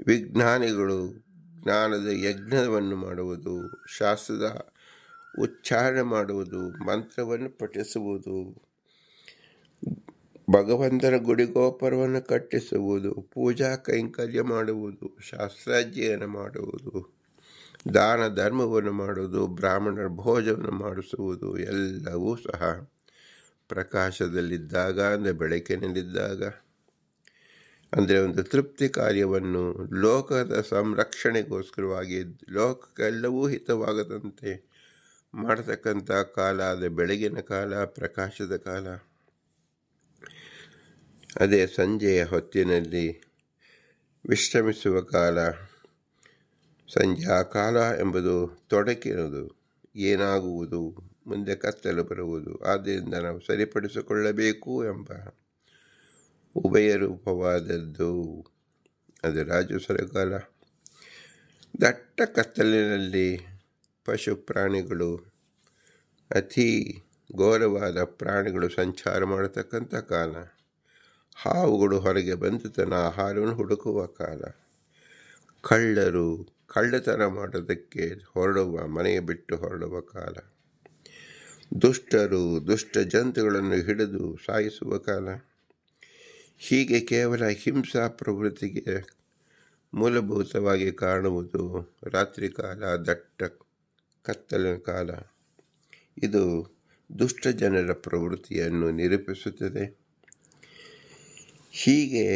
[SPEAKER 1] ವಿಜ್ಞಾನಿಗಳು ಜ್ಞಾನದ ಯಜ್ಞವನ್ನು ಮಾಡುವುದು, ಶಾಸ್ತ್ರದ ಉಚ್ಚಾರಣೆ ಮಾಡುವುದು, ಮಂತ್ರವನ್ನು ಪಠಿಸುವುದು, ಭಗವಂತನ ಗುಡಿಗೋಪುರವನ್ನು ಕಟ್ಟಿಸುವುದು, ಪೂಜಾ ಕೈಂಕರ್ಯ ಮಾಡುವುದು, ಶಾಸ್ತ್ರಾಧ್ಯಯನ ಮಾಡುವುದು, ದಾನ ಧರ್ಮವನ್ನು ಮಾಡುವುದು, ಬ್ರಾಹ್ಮಣರ ಭೋಜನ ಮಾಡಿಸುವುದು ಎಲ್ಲವೂ ಸಹ ಪ್ರಕಾಶದಲ್ಲಿದ್ದಾಗ, ಅಂದರೆ ಬೆಳಕಿನಲ್ಲಿದ್ದಾಗ, ಅಂದರೆ ಒಂದು ತೃಪ್ತಿ ಕಾರ್ಯವನ್ನು ಲೋಕದ ಸಂರಕ್ಷಣೆಗೋಸ್ಕರವಾಗಿ ಲೋಕಕ್ಕೆಲ್ಲವೂ ಹಿತವಾಗದಂತೆ ಮಾಡತಕ್ಕಂಥ ಕಾಲ ಅದೇ ಬೆಳಗಿನ ಕಾಲ, ಪ್ರಕಾಶದ ಕಾಲ. ಅದೇ ಸಂಜೆಯ ಹೊತ್ತಿನಲ್ಲಿ ವಿಶ್ರಮಿಸುವ ಕಾಲ. ಸಂಧ್ಯಾ ಕಾಲ ಎಂಬುದು ತೊಡಕಿರುವುದು, ಏನಾಗುವುದು, ಮುಂದೆ ಕತ್ತಲು ಬರುವುದು, ಆದ್ದರಿಂದ ನಾವು ಸರಿಪಡಿಸಿಕೊಳ್ಳಬೇಕು ಎಂಬ ಉಭಯ ರೂಪವಾದದ್ದು ಅದು ರಾಜಸರ ಕಾಲ. ದಟ್ಟ ಕತ್ತಲಿನಲ್ಲಿ ಪಶು ಪ್ರಾಣಿಗಳು, ಅತಿ ಘೋರವಾದ ಪ್ರಾಣಿಗಳು ಸಂಚಾರ ಮಾಡತಕ್ಕಂಥ ಕಾಲ. ಹಾವುಗಳು ಹೊರಗೆ ಬಂದು ತನ್ನ ಆಹಾರವನ್ನು ಹುಡುಕುವ ಕಾಲ. ಕಳ್ಳರು ಕಳ್ಳತನ ಮಾಡೋದಕ್ಕೆ ಹೊರಡುವ, ಮನೆಯ ಬಿಟ್ಟು ಹೊರಡುವ ಕಾಲ. ದುಷ್ಟರು ದುಷ್ಟ ಜಂತುಗಳನ್ನು ಹಿಡಿದು ಸಾಯಿಸುವ ಕಾಲ. ಹೀಗೆ ಕೇವಲ ಹಿಂಸಾ ಪ್ರವೃತ್ತಿಗೆ ಮೂಲಭೂತವಾಗಿ ಕಾಣುವುದು ರಾತ್ರಿ ಕಾಲ, ದಟ್ಟ ಕತ್ತಲಿನ ಕಾಲ. ಇದು ದುಷ್ಟ ಜನರ ಪ್ರವೃತ್ತಿಯನ್ನು ನಿರೂಪಿಸುತ್ತದೆ. ಹೀಗೆ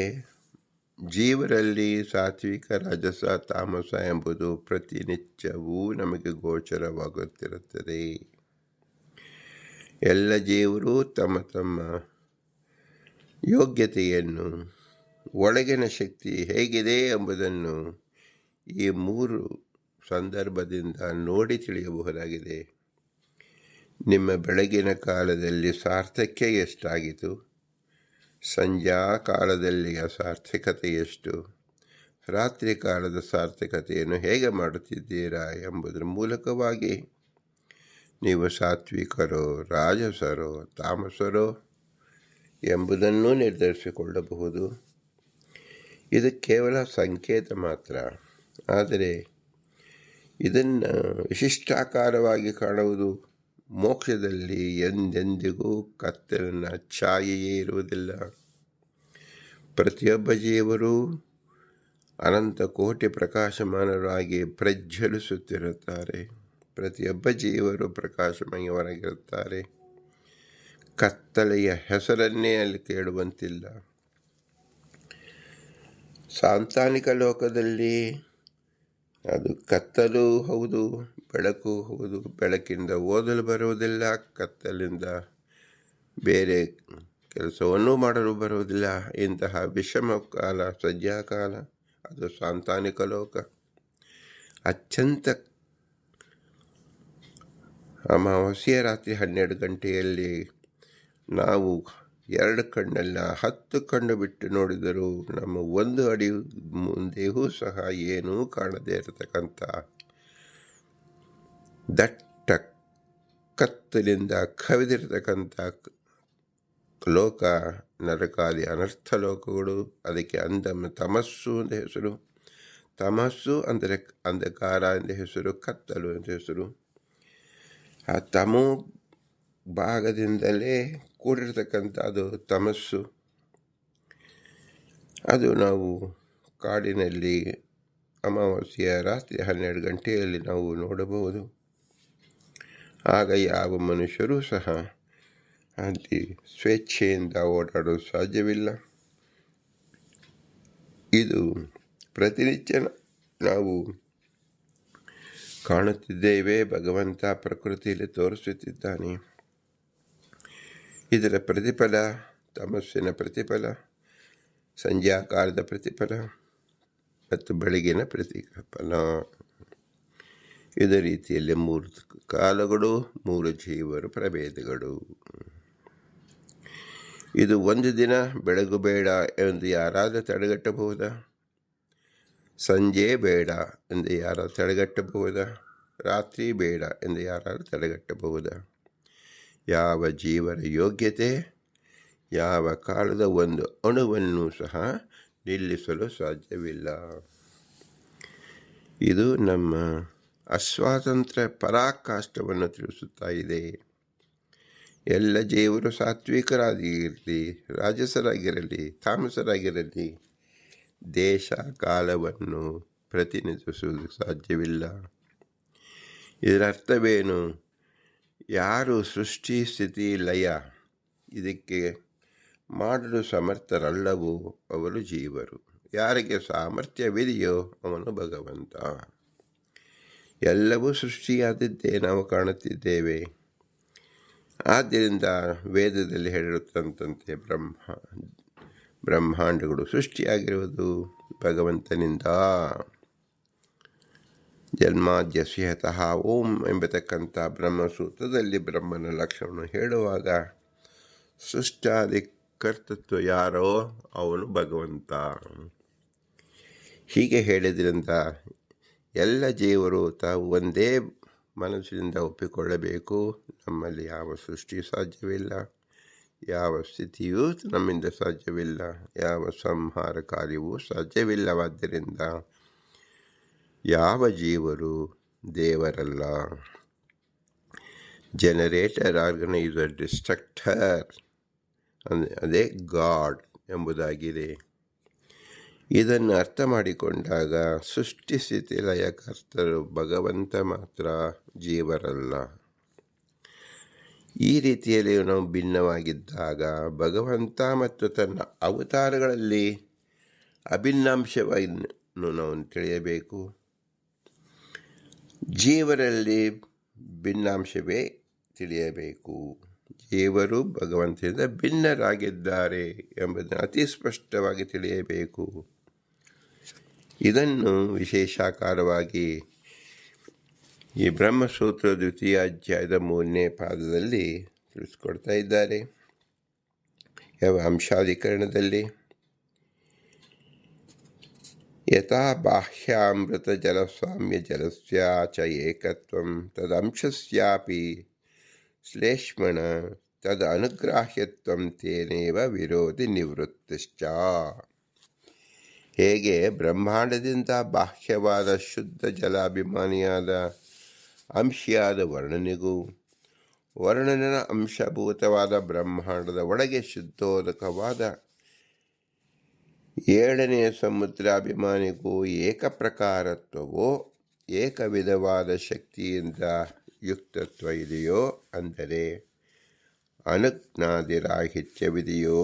[SPEAKER 1] ಜೀವರಲ್ಲಿ ಸಾತ್ವಿಕ, ರಾಜಸ, ತಾಮಸ ಎಂಬುದು ಪ್ರತಿನಿತ್ಯವೂ ನಮಗೆ ಗೋಚರವಾಗುತ್ತಿರುತ್ತದೆ. ಎಲ್ಲ ಜೀವರು ತಮ್ಮ ತಮ್ಮ ಯೋಗ್ಯತೆಯನ್ನು, ಒಳಗಿನ ಶಕ್ತಿ ಹೇಗಿದೆ ಎಂಬುದನ್ನು ಈ 3 ಸಂದರ್ಭದಿಂದ ನೋಡಿ ತಿಳಿಯಬಹುದಾಗಿದೆ. ನಿಮ್ಮ ಬೆಳಗಿನ ಕಾಲದಲ್ಲಿ ಸಾರ್ಥಕ್ಯ ಎಷ್ಟಾಗಿತು, ಸಂಧ್ಯಾ ಕಾಲದಲ್ಲಿ ಸಾರ್ಥಕತೆ ಎಷ್ಟು, ರಾತ್ರಿ ಕಾಲದ ಸಾರ್ಥಕತೆಯನ್ನು ಹೇಗೆ ಮಾಡುತ್ತಿದ್ದೀರಾ ಎಂಬುದರ ಮೂಲಕವಾಗಿ ನೀವು ಸಾತ್ವಿಕರೋ, ರಾಜಸರೋ, ತಾಮಸರೋ ಎಂಬುದನ್ನು ನಿರ್ಧರಿಸಿಕೊಳ್ಳಬಹುದು. ಇದು ಕೇವಲ ಸಂಕೇತ ಮಾತ್ರ. ಆದರೆ ಇದನ್ನು ವಿಶಿಷ್ಟಾಕಾರವಾಗಿ ಕಾಣುವುದು ಮೋಕ್ಷದಲ್ಲಿ ಎಂದೆಂದಿಗೂ ಕತ್ತಲಿನ ಛಾಯೆಯೇ ಇರುವುದಿಲ್ಲ. ಪ್ರತಿಯೊಬ್ಬ ಜೀವರು ಅನಂತ ಕೋಟಿ ಪ್ರಕಾಶಮಾನರಾಗಿ ಪ್ರಜ್ವಲಿಸುತ್ತಿರುತ್ತಾರೆ. ಪ್ರತಿಯೊಬ್ಬ ಜೀವರು ಪ್ರಕಾಶಮಯವಾಗಿರುತ್ತಾರೆ. ಕತ್ತಲೆಯ ಹೆಸರನ್ನೇ ಅಲ್ಲಿ ಕೇಳುವಂತಿಲ್ಲ. ಸಾಂತಾನಿಕ ಲೋಕದಲ್ಲಿ ಅದು ಕತ್ತಲು ಹೌದು, ಬೆಳಕು ಹೌದು. ಬೆಳಕಿಂದ ಓದಲು ಬರುವುದಿಲ್ಲ, ಕತ್ತಲಿಂದ ಬೇರೆ ಕೆಲಸವನ್ನೂ ಮಾಡಲು ಬರುವುದಿಲ್ಲ. ಇಂತಹ ವಿಷಮ ಕಾಲ, ಸಂಧ್ಯಾಕಾಲ, ಅದು ಸಾಂತಾನಿಕ ಲೋಕ. ಅತ್ಯಂತ ಅಮಾವಾಸ್ಯೆಯ ರಾತ್ರಿ 12 ಗಂಟೆಯಲ್ಲಿ ನಾವು 2 ಕಣ್ಣಲ್ಲ 10 ಕಣ್ಣು ಬಿಟ್ಟು ನೋಡಿದರೂ ನಮ್ಮ 1 ಅಡಿ ಮುಂದೆಯೂ ಸಹ ಏನೂ ಕಾಣದೇ ಇರತಕ್ಕಂಥ ದಟ್ಟ ಕತ್ತಲಿಂದ ಕವಿದಿರತಕ್ಕಂಥ ಲೋಕ ನರಕಾದಿ ಅನರ್ಥ ಲೋಕಗಳು. ಅದಕ್ಕೆ ತಮಸ್ಸು ಅಂತ ಹೆಸರು. ತಮಸ್ಸು ಅಂದರೆ ಅಂಧಕಾರ ಎಂದ ಹೆಸರು, ಕತ್ತಲು ಅಂತ ಹೆಸರು. ಆ ತಮೋ ಭಾಗದಿಂದಲೇ ಕೂಡಿರ್ತಕ್ಕಂಥದ್ದು ತಮಸ್ಸು. ಅದು ನಾವು ಕಾಡಿನಲ್ಲಿ ಅಮಾವಾಸ್ಯೆಯ ರಾತ್ರಿ 12 ಗಂಟೆಯಲ್ಲಿ ನಾವು ನೋಡಬಹುದು. ಆಗ ಯಾವ ಮನುಷ್ಯರೂ ಸಹ ಅಲ್ಲಿ ಸ್ವೇಚ್ಛೆಯಿಂದ ಓಡಾಡಲು ಸಾಧ್ಯವಿಲ್ಲ. ಇದು ಪ್ರತಿನಿತ್ಯ ನಾವು ಕಾಣುತ್ತಿದ್ದೇವೆ. ಭಗವಂತ ಪ್ರಕೃತಿಯಲ್ಲಿ ತೋರಿಸುತ್ತಿದ್ದಾನೆ. ಇದರ ಪ್ರತಿಫಲ ತಮಸ್ಸಿನ ಪ್ರತಿಫಲ, ಸಂಧ್ಯಾಕಾಲದ ಪ್ರತಿಫಲ ಮತ್ತು ಬೆಳಗಿನ ಪ್ರತಿಫಲ. ಇದೇ ರೀತಿಯಲ್ಲಿ 3 ಕಾಲಗಳು, 3 ಜೀವರು ಪ್ರಭೇದಗಳು. ಇದು ಒಂದು ದಿನ ಬೆಳಗು ಬೇಡ ಎಂದು ಯಾರಾದರೂ ತಡೆಗಟ್ಟಬಹುದಾ? ಸಂಜೆ ಬೇಡ ಎಂದು ಯಾರಾದರೂ ತಡೆಗಟ್ಟಬಹುದಾ? ರಾತ್ರಿ ಬೇಡ ಎಂದು ಯಾರಾದರೂ ತಡೆಗಟ್ಟಬಹುದಾ? ಯಾವ ಜೀವನ ಯೋಗ್ಯತೆ ಯಾವ ಕಾಲದ ಒಂದು ಅಣುವನ್ನು ಸಹ ನಿಲ್ಲಿಸಲು ಸಾಧ್ಯವಿಲ್ಲ. ಇದು ನಮ್ಮ ಅಸ್ವಾತಂತ್ರ್ಯ ಪರಾಕಾಷ್ಠವನ್ನು ತಿಳಿಸುತ್ತಾ ಇದೆ. ಎಲ್ಲ ಜೀವರು ಸಾತ್ವಿಕರಾಗಿರಲಿ, ರಾಜಸರಾಗಿರಲಿ, ತಾಮಸರಾಗಿರಲಿ, ದೇಶ ಕಾಲವನ್ನು ಪ್ರತಿನಿಧಿಸುವುದು ಸಾಧ್ಯವಿಲ್ಲ. ಇದರ ಅರ್ಥವೇನು? ಯಾರು ಸೃಷ್ಟಿ ಸ್ಥಿತಿ ಲಯ ಇದಕ್ಕೆ ಮಾಡಲು ಸಮರ್ಥರಲ್ಲವೋ ಅವರು ಜೀವರು. ಯಾರಿಗೆ ಸಾಮರ್ಥ್ಯವಿದೆಯೋ ಅವನು ಭಗವಂತ. ಎಲ್ಲವೂ ಸೃಷ್ಟಿಯಾದದ್ದೇ ನಾವು ಕಾಣುತ್ತಿದ್ದೇವೆ. ಆದ್ದರಿಂದ ವೇದದಲ್ಲಿ ಹೇಳಿರುತ್ತಂತೆ ಬ್ರಹ್ಮಾಂಡಗಳು ಸೃಷ್ಟಿಯಾಗಿರುವುದು ಭಗವಂತನಿಂದ. ಜನ್ಮಾದ್ಯಸ್ಯತಃ ಓಂ ಎಂಬತಕ್ಕಂಥ ಬ್ರಹ್ಮಸೂತ್ರದಲ್ಲಿ ಬ್ರಹ್ಮನ ಲಕ್ಷಣವನ್ನು ಹೇಳುವಾಗ ಸೃಷ್ಟಾದಿ ಕರ್ತೃತ್ವ ಯಾರೋ ಅವನು ಭಗವಂತ. ಹೀಗೆ ಹೇಳಿದ್ರಿಂದ ಎಲ್ಲ ಜೀವರು ತಾವು ಒಂದೇ ಮನಸ್ಸಿನಿಂದ ಒಪ್ಪಿಕೊಳ್ಳಬೇಕು. ನಮ್ಮಲ್ಲಿ ಯಾವ ಸೃಷ್ಟಿ ಸಾಧ್ಯವಿಲ್ಲ, ಯಾವ ಸ್ಥಿತಿಯೂ ನಮ್ಮಿಂದ ಸಾಧ್ಯವಿಲ್ಲ, ಯಾವ ಸಂಹಾರ ಕಾರ್ಯವೂ ಸಾಧ್ಯವಿಲ್ಲವಾದ್ದರಿಂದ ಯಾವ ಜೀವರು ದೇವರಲ್ಲ. ಜನರೇಟರ್, ಆರ್ಗನೈಸರ್, ಡಿಸ್ಟ್ರಕ್ಟರ್ ಅದೇ ಗಾಡ್ ಎಂಬುದಾಗಿದೆ. ಇದನ್ನು ಅರ್ಥ ಮಾಡಿಕೊಂಡಾಗ ಸೃಷ್ಟಿ ಸ್ಥಿತಿ ಲಯಕರ್ತರು ಭಗವಂತ ಮಾತ್ರ, ಜೀವರಲ್ಲ. ಈ ರೀತಿಯಲ್ಲಿ ನಾವು ಭಿನ್ನವಾಗಿದ್ದಾಗ ಭಗವಂತ ಮತ್ತು ತನ್ನ ಅವತಾರಗಳಲ್ಲಿ ಅಭಿನ್ನಾಂಶವನ್ನು ನಾವು ತಿಳಿಯಬೇಕು. ಜೀವರಲ್ಲಿ ಭಿನ್ನಾಂಶವೇ ತಿಳಿಯಬೇಕು. ಜೀವರು ಭಗವಂತನಿಂದ ಭಿನ್ನರಾಗಿದ್ದಾರೆ ಎಂಬುದನ್ನು ಅತಿ ಸ್ಪಷ್ಟವಾಗಿ ತಿಳಿಯಬೇಕು. ಇದನ್ನು ವಿಶೇಷಾಕಾರವಾಗಿ ಈ ಬ್ರಹ್ಮಸೂತ್ರ 2ನೇ ಅಧ್ಯಾಯದ 3ನೇ ಪಾದದಲ್ಲಿ ತಿಳಿಸ್ಕೊಡ್ತಾ ಇದ್ದಾರೆ. ಯಾವ ಅಂಶಾಧಿಕರಣದಲ್ಲಿ ಯಥಾ ಬಾಹ್ಯಾಮೃತ ಜಲಸ್ವಾಮ್ಯ ಜಲಸ್ಯ ಚ ಏಕತ್ವಂ ತದಂಶಸ್ಯಾಪಿ ಶ್ಲೇಷ್ಮಣ ತದ ಅನುಗ್ರಾಹ್ಯತ್ವಂ ತೇನೇವ ವಿರೋಧಿ ನಿವೃತ್ತಿಶ್ಚ. ಹೇಗೆ ಬ್ರಹ್ಮಾಂಡದಿಂದ ಬಾಹ್ಯವಾದ ಶುದ್ಧ ಜಲಾಭಿಮಾನಿಯಾದ ಅಂಶಿಯಾದ ವರ್ಣನಿಗೂ ವರ್ಣನ ಅಂಶಭೂತವಾದ ಬ್ರಹ್ಮಾಂಡದ ಒಳಗೆ ಶುದ್ಧೋದಕವಾದ 7ನೇ ಸಮುದ್ರಾಭಿಮಾನಿಗೂ ಏಕಪ್ರಕಾರತ್ವವೋ ಏಕವಿಧವಾದ ಶಕ್ತಿಯಿಂದ ಯುಕ್ತತ್ವ ಇದೆಯೋ, ಅಂದರೆ ಅನುಜ್ಞಾದಿರಾಹಿತ್ಯವಿದೆಯೋ.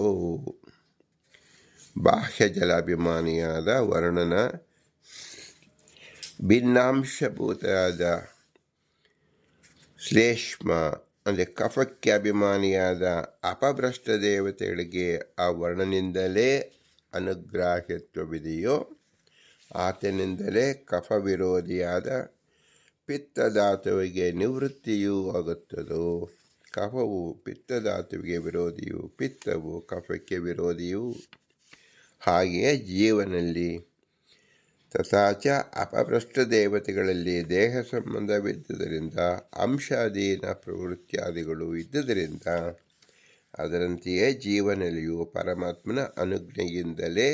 [SPEAKER 1] ಬಾಹ್ಯ ಜಲಾಭಿಮಾನಿಯಾದ ವರ್ಣನ ಭಿನ್ನಾಂಶಭೂತವಾದ ಶ್ಲೇಷ್ಮ ಅಂದರೆ ಕಫಕ್ಕೆ ಅಭಿಮಾನಿಯಾದ ಅಪಭ್ರಷ್ಟ ದೇವತೆಗಳಿಗೆ ಆ ವರ್ಣನಿಂದಲೇ ಅನುಗ್ರಾಹ್ಯತ್ವವಿದೆಯೋ, ಆತನಿಂದಲೇ ಕಫ ವಿರೋಧಿಯಾದ ಪಿತ್ತಧಾತುವಿಗೆ ನಿವೃತ್ತಿಯೂ ಆಗುತ್ತದೋ. ಕಫವು ಪಿತ್ತಧಾತುವಿಗೆ ವಿರೋಧಿಯು, ಪಿತ್ತವು ಕಫಕ್ಕೆ ವಿರೋಧಿಯು. ಹಾಗೆಯೇ ಜೀವನಲ್ಲಿ ತಥಾಚ ಅಪಭ್ರಷ್ಟ ದೇವತೆಗಳಲ್ಲಿ ದೇಹ ಸಂಬಂಧವಿದ್ದುದರಿಂದ ಅಂಶಾಧೀನ ಪ್ರವೃತ್ತಿಯಾದಿಗಳು ಇದ್ದುದರಿಂದ ಅದರಂತೆಯೇ ಜೀವನಲ್ಲಿಯೂ ಪರಮಾತ್ಮನ ಅನುಜ್ಞೆಯಿಂದಲೇ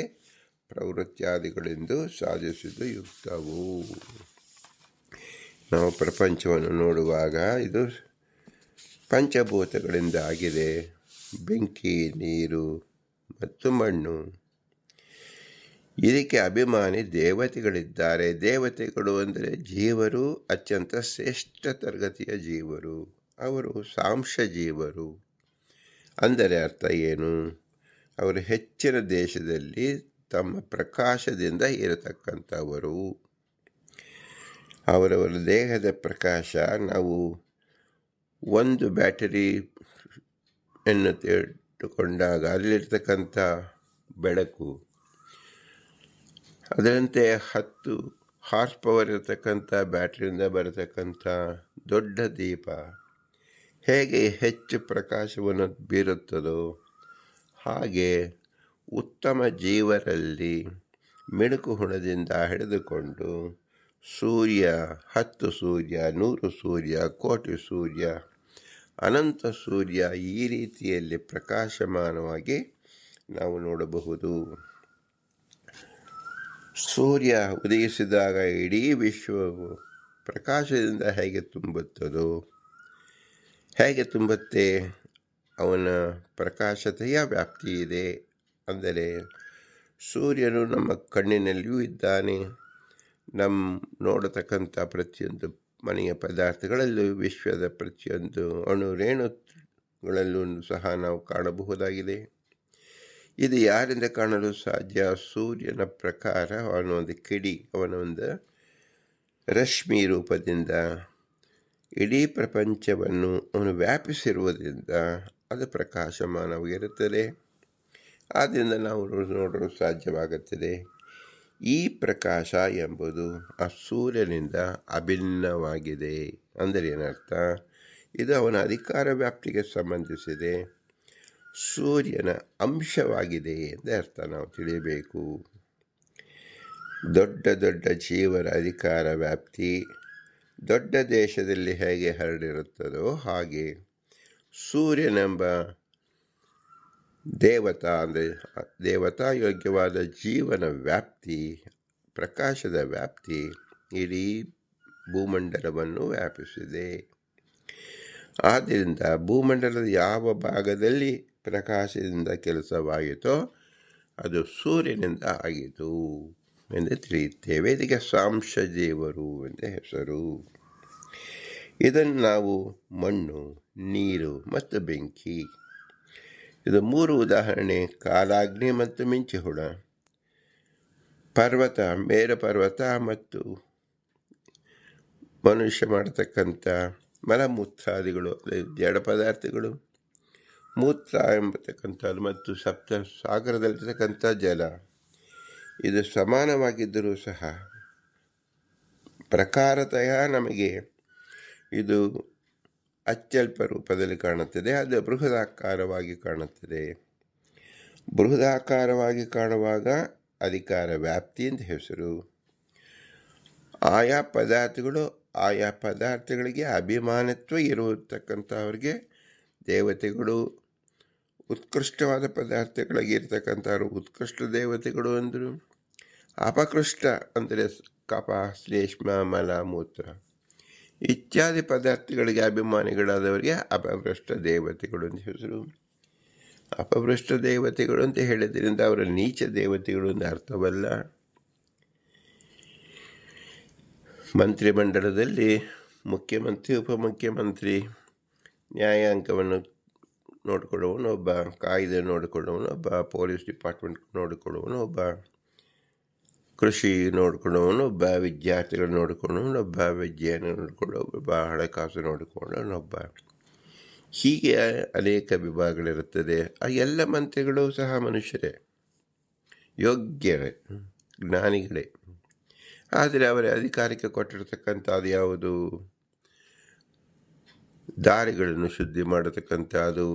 [SPEAKER 1] ಪ್ರವೃತ್ತಿಯಾದಿಗಳೆಂದು ಸಾಧಿಸುವುದು ಯುಕ್ತವು. ನಾವು ಪ್ರಪಂಚವನ್ನು ನೋಡುವಾಗ ಇದು ಪಂಚಭೂತಗಳಿಂದ ಆಗಿದೆ. ಬೆಂಕಿ, ನೀರು ಮತ್ತು ಮಣ್ಣು. ಇದಕ್ಕೆ ಅಭಿಮಾನಿ ದೇವತೆಗಳಿದ್ದಾರೆ. ದೇವತೆಗಳು ಅಂದರೆ ಜೀವರು, ಅತ್ಯಂತ ಶ್ರೇಷ್ಠ ತರಗತಿಯ ಜೀವರು. ಅವರು ಸಾಂಶ ಜೀವರು. ಅಂದರೆ ಅರ್ಥ ಏನು? ಅವರು ಹೆಚ್ಚಿನ ದೇಶದಲ್ಲಿ ತಮ್ಮ ಪ್ರಕಾಶದಿಂದ ಇರತಕ್ಕಂಥವರು. ಅವರವರ ದೇಹದ ಪ್ರಕಾಶ ನಾವು ಒಂದು ಬ್ಯಾಟರಿ ಎನ್ನು ತೆಗೆದುಕೊಂಡಾಗ ಅಲ್ಲಿರ್ತಕ್ಕಂಥ ಬೆಳಕು, ಅದರಂತೆ 10 ಹಾರ್ಸ್ ಪವರ್ ಇರತಕ್ಕಂಥ ಬ್ಯಾಟ್ರಿಯಿಂದ ಬರತಕ್ಕಂಥ ದೊಡ್ಡ ದೀಪ ಹೇಗೆ ಹೆಚ್ಚು ಪ್ರಕಾಶವನ್ನು ಬೀರುತ್ತದೋ ಹಾಗೆ ಉತ್ತಮ ಜೀವರಲ್ಲಿ ಮಿಣುಕು ಹುಣದಿಂದ ಹಿಡಿದುಕೊಂಡು ಸೂರ್ಯ, 10 ಸೂರ್ಯ, 100 ಸೂರ್ಯ, ಕೋಟಿ ಸೂರ್ಯ, ಅನಂತ ಸೂರ್ಯ ಈ ರೀತಿಯಲ್ಲಿ ಪ್ರಕಾಶಮಾನವಾಗಿ ನಾವು ನೋಡಬಹುದು. ಸೂರ್ಯ ಉದಯಿಸಿದಾಗ ಇಡೀ ವಿಶ್ವವು ಪ್ರಕಾಶದಿಂದ ಹೇಗೆ ತುಂಬುತ್ತದೋ, ಹೇಗೆ ತುಂಬುತ್ತೆ, ಅವನ ಪ್ರಕಾಶತೆಯ ವ್ಯಾಪ್ತಿ ಇದೆ. ಅಂದರೆ ಸೂರ್ಯನು ನಮ್ಮ ಕಣ್ಣಿನಲ್ಲಿಯೂ ಇದ್ದಾನೆ, ನಮ್ಮ ನೋಡತಕ್ಕಂಥ ಪ್ರತಿಯೊಂದು ಮನೆಯ ಪದಾರ್ಥಗಳಲ್ಲೂ, ವಿಶ್ವದ ಪ್ರತಿಯೊಂದು ಅಣು ರೇಣುಗಳಲ್ಲೂ ಸಹ ನಾವು ಕಾಣಬಹುದಾಗಿದೆ. ಇದು ಯಾರಿಂದ ಕಾಣಲು ಸಾಧ್ಯ? ಸೂರ್ಯನ ಪ್ರಕಾರ ಅವನ ಒಂದು ಕಿಡಿ, ಅವನ ಒಂದು ರಶ್ಮಿ ರೂಪದಿಂದ ಇಡೀ ಪ್ರಪಂಚವನ್ನು ಅವನು ವ್ಯಾಪಿಸಿರುವುದರಿಂದ ಅದು ಪ್ರಕಾಶಮಾನವಾಗಿರುತ್ತದೆ. ಆದ್ದರಿಂದ ನಾವು ನೋಡಲು ಸಾಧ್ಯವಾಗುತ್ತದೆ. ಈ ಪ್ರಕಾಶ ಎಂಬುದು ಆ ಸೂರ್ಯನಿಂದ ಅಭಿನ್ನವಾಗಿದೆ. ಅಂದರೆ ಏನರ್ಥ? ಇದು ಅವನ ಅಧಿಕಾರ ವ್ಯಾಪ್ತಿಗೆ ಸಂಬಂಧಿಸಿದೆ, ಸೂರ್ಯನ ಅಂಶವಾಗಿದೆ ಎಂದು ಅರ್ಥ ನಾವು ತಿಳಿಯಬೇಕು. ದೊಡ್ಡ ದೊಡ್ಡ ಜೀವರ ಅಧಿಕಾರ ವ್ಯಾಪ್ತಿ ದೊಡ್ಡ ದೇಶದಲ್ಲಿ ಹೇಗೆ ಹರಡಿರುತ್ತದೋ ಹಾಗೆ ಸೂರ್ಯನೆಂಬ ದೇವತಾ, ಅಂದರೆ ದೇವತಾ ಯೋಗ್ಯವಾದ ಜೀವನ ವ್ಯಾಪ್ತಿ, ಪ್ರಕಾಶದ ವ್ಯಾಪ್ತಿ ಇಡೀ ಭೂಮಂಡಲವನ್ನು ವ್ಯಾಪಿಸಿದೆ. ಆದ್ದರಿಂದ ಭೂಮಂಡಲದ ಯಾವ ಭಾಗದಲ್ಲಿ ಪ್ರಕಾಶದಿಂದ ಕೆಲಸವಾಯಿತೋ ಅದು ಸೂರ್ಯನಿಂದ ಆಗಿತು ಎಂದು ತಿಳಿಯುತ್ತೇವೆ. ಇದಕ್ಕೆ ಸಾಂಶಜೀವರು ಎಂದು ಹೆಸರು. ಇದನ್ನು ನಾವು ಮಣ್ಣು, ನೀರು ಮತ್ತು ಬೆಂಕಿ, ಇದು 3 ಉದಾಹರಣೆ: ಕಾಲಾಗ್ನಿ ಮತ್ತು ಮಿಂಚುಹುಳ, ಪರ್ವತ, ಮೇರು ಪರ್ವತ ಮತ್ತು ಮನುಷ್ಯ ಮಾಡತಕ್ಕಂಥ ಮಲಮೂತ್ರಾದಿಗಳು, ಜಡ ಪದಾರ್ಥಗಳು, ಮೂತ್ರ ಎಂಬತಕ್ಕಂಥದ್ದು, ಮತ್ತು ಸಪ್ತ ಸಾಗರದಲ್ಲಿರ್ತಕ್ಕಂಥ ಜಲ. ಇದು ಸಮಾನವಾಗಿದ್ದರೂ ಸಹ ಪ್ರಕಾರತಃ ನಮಗೆ ಇದು ಅತ್ಯಲ್ಪ ರೂಪದಲ್ಲಿ ಕಾಣುತ್ತದೆ, ಅದು ಬೃಹದಾಕಾರವಾಗಿ ಕಾಣುತ್ತದೆ. ಬೃಹದಾಕಾರವಾಗಿ ಕಾಣುವಾಗ ಅಧಿಕಾರ ವ್ಯಾಪ್ತಿ ಅಂತ ಹೆಸರು. ಆಯಾ ಪದಾರ್ಥಗಳು, ಆಯಾ ಪದಾರ್ಥಗಳಿಗೆ ಅಭಿಮಾನತ್ವ ಇರತಕ್ಕಂಥವ್ರಿಗೆ ದೇವತೆಗಳು, ಉತ್ಕೃಷ್ಟವಾದ ಪದಾರ್ಥಗಳಿಗೆ ಇರ್ತಕ್ಕಂಥವ್ರು ಉತ್ಕೃಷ್ಟ ದೇವತೆಗಳು ಅಂದರು. ಅಪಕೃಷ್ಟ ಅಂದರೆ ಕಪ, ಶ್ಲೇಷ್ಮ, ಮಲ, ಮೂತ್ರ ಇತ್ಯಾದಿ ಪದಾರ್ಥಗಳಿಗೆ ಅಭಿಮಾನಿಗಳಾದವರಿಗೆ ಅಪಭ್ರಷ್ಟ ದೇವತೆಗಳು ಅಂತ ಹೆಸರು. ಅಪಭ್ರಷ್ಟ ದೇವತೆಗಳು ಅಂತ ಹೇಳಿದ್ರಿಂದ ಅವರ ನೀಚ ದೇವತೆಗಳು ಅಂತ ಅರ್ಥವಲ್ಲ. ಮಂತ್ರಿಮಂಡಲದಲ್ಲಿ ಮುಖ್ಯಮಂತ್ರಿ, ಉಪಮುಖ್ಯಮಂತ್ರಿ, ನ್ಯಾಯಾಂಗವನ್ನು ನೋಡಿಕೊಳ್ಳುವವನು ಒಬ್ಬ, ಕಾಯ್ದೆ ನೋಡಿಕೊಳ್ಳುವವನು ಒಬ್ಬ, ಪೊಲೀಸ್ ಡಿಪಾರ್ಟ್ಮೆಂಟ್ ನೋಡಿಕೊಳ್ಳುವವನು ಒಬ್ಬ, ಕೃಷಿ ನೋಡಿಕೊಳ್ಳುವವನು ಒಬ್ಬ, ವಿದ್ಯಾರ್ಥಿಗಳು ನೋಡಿಕೊಳ್ಳುವವನು ಒಬ್ಬ, ವಿದ್ಯೆಯನ್ನು ನೋಡಿಕೊಳ್ಳುವೊಬ್ಬ, ಹಣಕಾಸು ನೋಡಿಕೊಳ್ಳುವವನೊಬ್ಬ. ಹೀಗೆ ಅನೇಕ ವಿಭಾಗಗಳಿರುತ್ತದೆ. ಆ ಎಲ್ಲ ಮಂತ್ರಿಗಳು ಸಹ ಮನುಷ್ಯರೇ, ಯೋಗ್ಯವೇ, ಜ್ಞಾನಿಗಳೇ. ಆದರೆ ಅವರ ಅಧಿಕಾರಕ್ಕೆ ಕೊಟ್ಟಿರತಕ್ಕಂಥದ್ದು ಯಾವುದು? ದಾರಿಗಳನ್ನು ಶುದ್ಧಿ ಮಾಡತಕ್ಕಂಥದ್ದು,